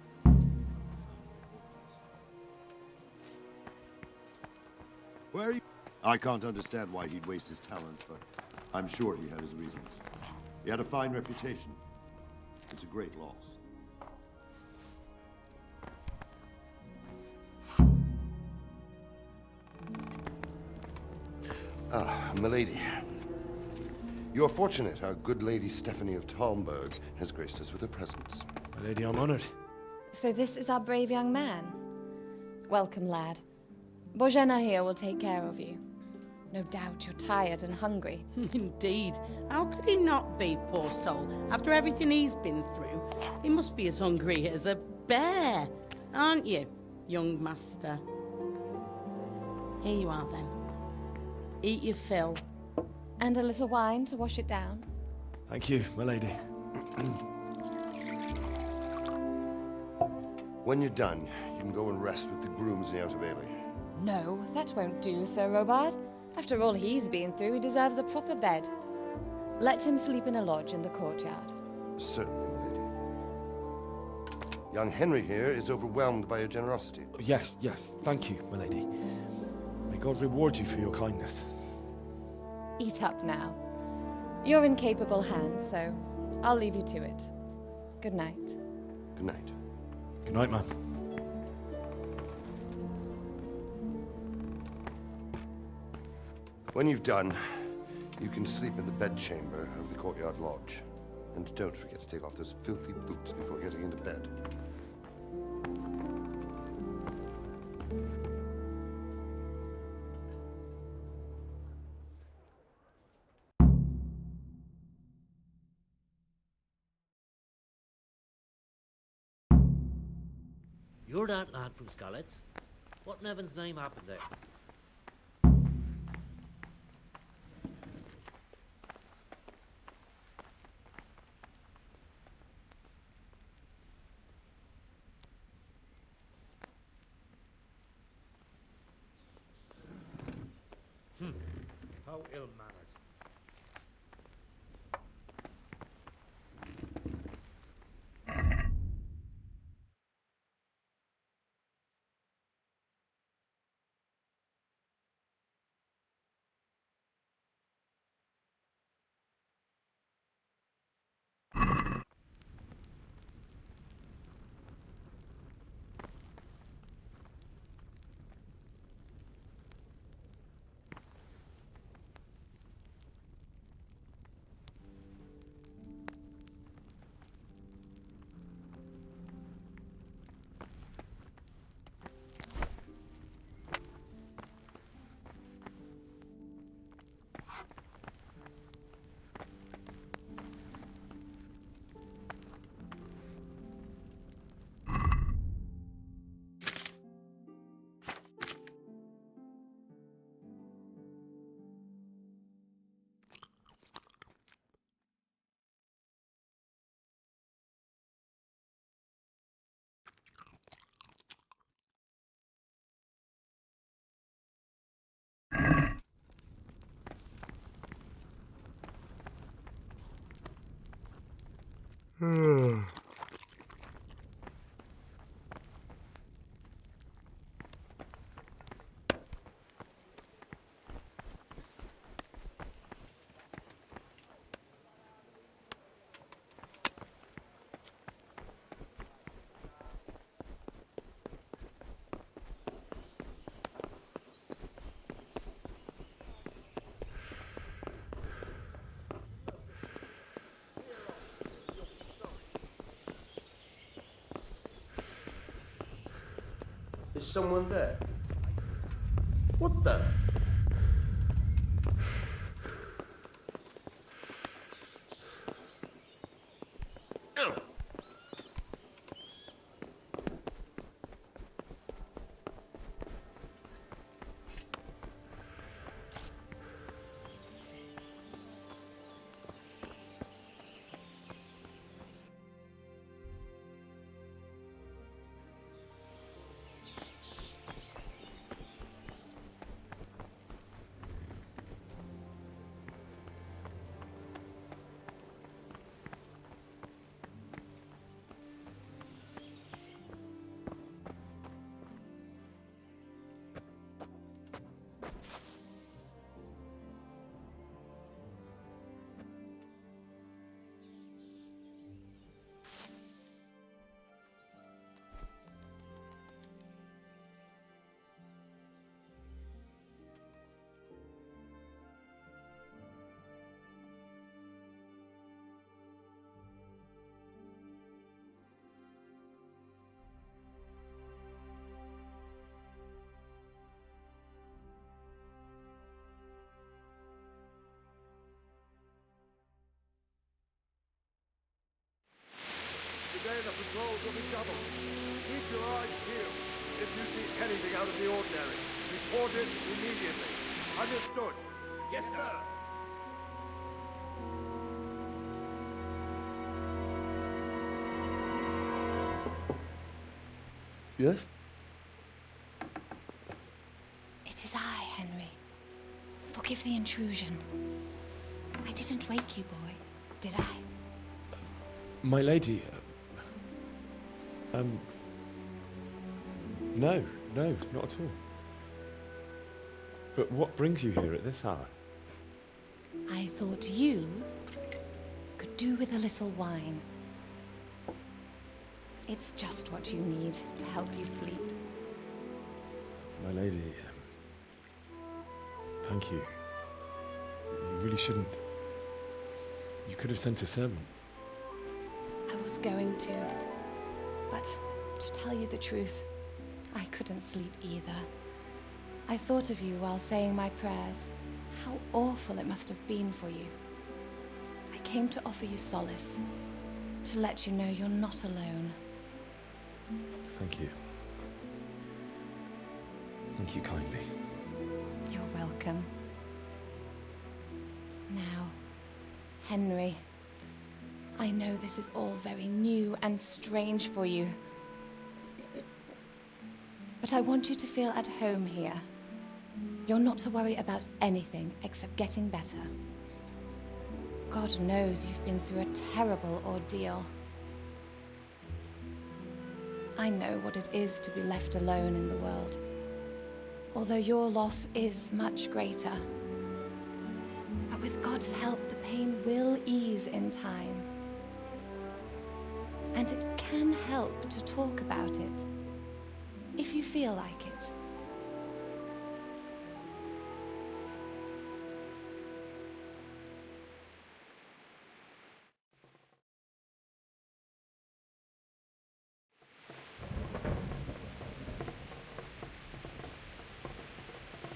Where are you? I can't understand why he'd waste his talents, but I'm sure he had his reasons. He had a fine reputation. It's a great loss. Milady. You're fortunate our good lady Stephanie of Talmberg has graced us with her presence. My lady, I'm honored. So this is our brave young man. Welcome, lad. Bozhena here will take care of you. No doubt you're tired and hungry. Indeed. How could he not be, poor soul? After everything he's been through, he must be as hungry as a bear, aren't you, young master? Here you are, then. Eat your fill. And a little wine to wash it down. Thank you, my lady. When you're done, you can go and rest with the grooms in the Outer Bailey. No, that won't do, Sir Robard. After all he's been through, he deserves a proper bed. Let him sleep in a lodge in the courtyard. Certainly, milady. Young Henry here is overwhelmed by your generosity. Yes, thank you, my lady. May God reward you for your kindness. Eat up now. You're in capable hands, so I'll leave you to it. Good night. Good night. Good night, ma'am. When you've done, you can sleep in the bedchamber of the courtyard lodge. And don't forget to take off those filthy boots before getting into bed. You're that lad from Scarlett's? What in heaven's name happened there? How ill-mannered. Is someone there? What the? will be doubled. Keep your eyes peeled. If you see anything out of the ordinary, report it immediately. Understood? Yes, sir. Yes? It is I, Henry. Forgive the intrusion. I didn't wake you, boy, did I? My lady, no, not at all. But what brings you here at this hour? I thought you could do with a little wine. It's just what you need to help you sleep. My lady, thank you. You really shouldn't. You could have sent a servant. I was going to, but to tell you the truth, I couldn't sleep either. I thought of you while saying my prayers. How awful it must have been for you. I came to offer you solace, to let you know you're not alone. Thank you. Thank you kindly. You're welcome. Now, Henry, I know this is all very new and strange for you, but I want you to feel at home here. You're not to worry about anything except getting better. God knows you've been through a terrible ordeal. I know what it is to be left alone in the world, although your loss is much greater. But with God's help, the pain will ease in time. And it can help to talk about it, if you feel like it.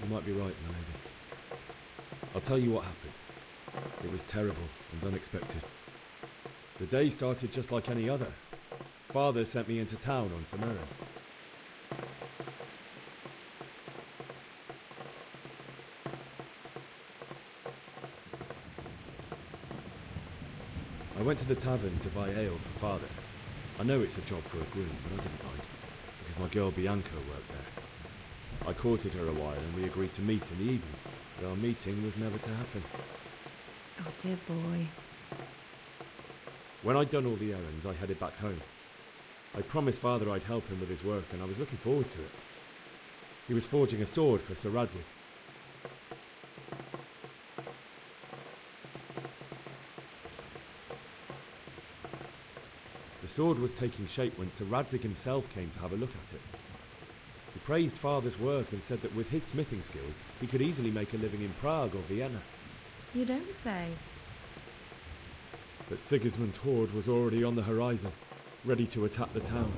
You might be right, my lady. I'll tell you what happened. It was terrible and unexpected. The day started just like any other. Father sent me into town on some errands. I went to the tavern to buy ale for Father. I know it's a job for a groom, but I didn't mind, because my girl Bianca worked there. I courted her a while and we agreed to meet in the evening, but our meeting was never to happen. Oh, dear boy. When I'd done all the errands, I headed back home. I promised Father I'd help him with his work, and I was looking forward to it. He was forging a sword for Sir Radzig. The sword was taking shape when Sir Radzig himself came to have a look at it. He praised Father's work and said that with his smithing skills, he could easily make a living in Prague or Vienna. You don't say. But Sigismund's horde was already on the horizon, ready to attack the town.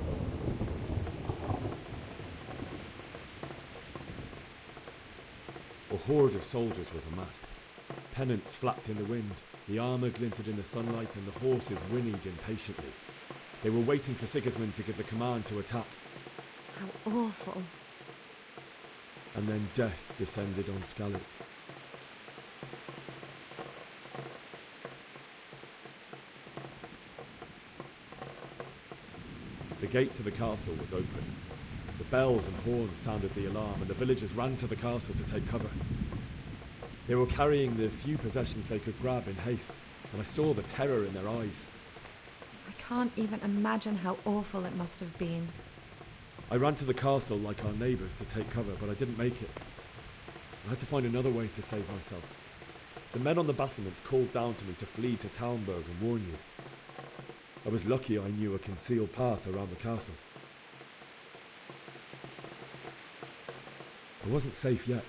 A horde of soldiers was amassed. Pennants flapped in the wind, the armour glinted in the sunlight, and the horses whinnied impatiently. They were waiting for Sigismund to give the command to attack. How awful. And then death descended on Skalitz. The gate to the castle was open. The bells and horns sounded the alarm, and the villagers ran to the castle to take cover. They were carrying the few possessions they could grab in haste, and I saw the terror in their eyes. I can't even imagine how awful it must have been. I ran to the castle like our neighbours to take cover, but I didn't make it. I had to find another way to save myself. The men on the battlements called down to me to flee to Talmberg and warn you. I was lucky I knew a concealed path around the castle. I wasn't safe yet.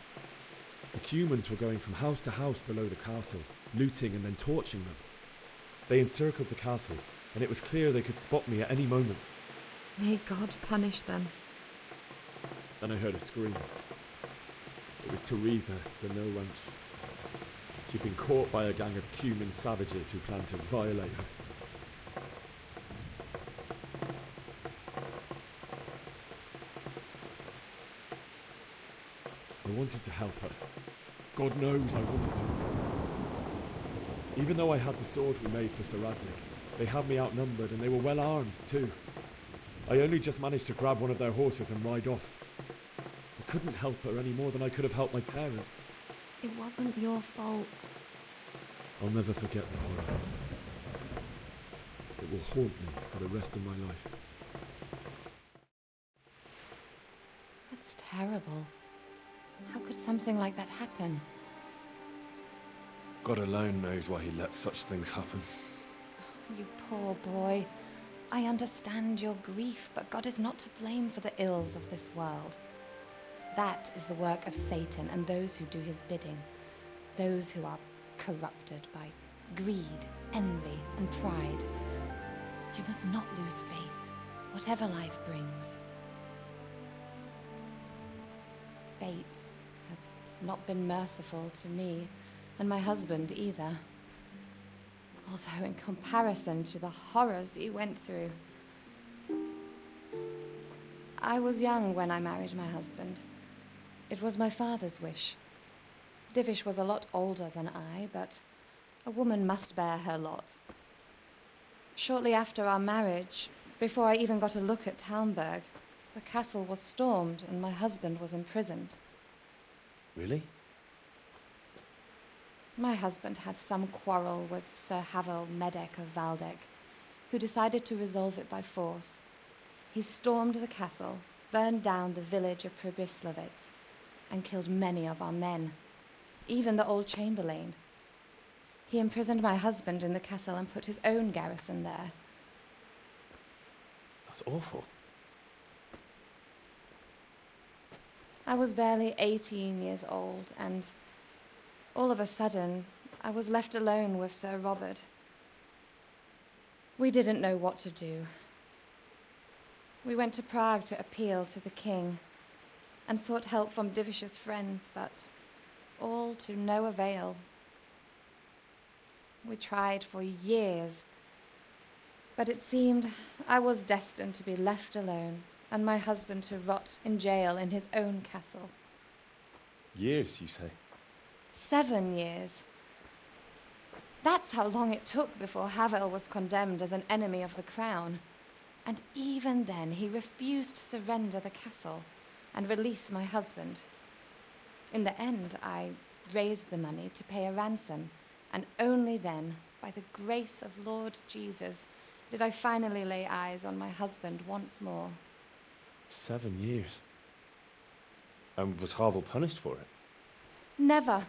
The Cumans were going from house to house below the castle, looting and then torching them. They encircled the castle, and it was clear they could spot me at any moment. May God punish them. Then I heard a scream. It was Teresa, the no wench. She'd been caught by a gang of Cuman savages who planned to violate her. wanted to help her. God knows I wanted to. Even though I had the sword we made for Sir Radzik, they had me outnumbered and they were well armed too. I only just managed to grab one of their horses and ride off. I couldn't help her any more than I could have helped my parents. It wasn't your fault. I'll never forget the horror. It will haunt me for the rest of my life. That's terrible. How could something like that happen? God alone knows why he lets such things happen. You poor boy. I understand your grief, but God is not to blame for the ills of this world. That is the work of Satan and those who do his bidding. Those who are corrupted by greed, envy, and pride. You must not lose faith, whatever life brings. Fate has not been merciful to me, and my husband either. Although in comparison to the horrors he went through. I was young when I married my husband. It was my father's wish. Divish was a lot older than I, but a woman must bear her lot. Shortly after our marriage, before I even got a look at Talmberg, the castle was stormed and my husband was imprisoned. Really? My husband had some quarrel with Sir Havel Medek of Valdek, who decided to resolve it by force. He stormed the castle, burned down the village of Pribyslavitz, and killed many of our men, even the old chamberlain. He imprisoned my husband in the castle and put his own garrison there. That's awful. I was barely 18 years old, and all of a sudden, I was left alone with Sir Robert. We didn't know what to do. We went to Prague to appeal to the king and sought help from Divish's friends, but all to no avail. We tried for years, but it seemed I was destined to be left alone and my husband to rot in jail in his own castle. Years, you say? 7 years. That's how long it took before Havel was condemned as an enemy of the crown. And even then, he refused to surrender the castle and release my husband. In the end, I raised the money to pay a ransom, and only then, by the grace of Lord Jesus, did I finally lay eyes on my husband once more. 7 years? And was Havel punished for it? Never.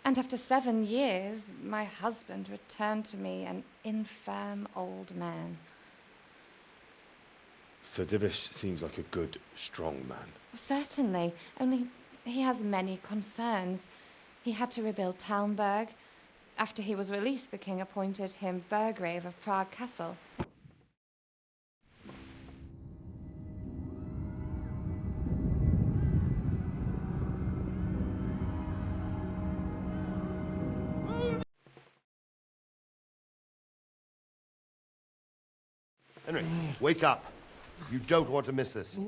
And after 7 years, my husband returned to me an infirm old man. Sir Divish seems like a good, strong man. Certainly, only he has many concerns. He had to rebuild Talmberg. After he was released, the king appointed him Burgrave of Prague Castle. Henry, wake up. You don't want to miss this.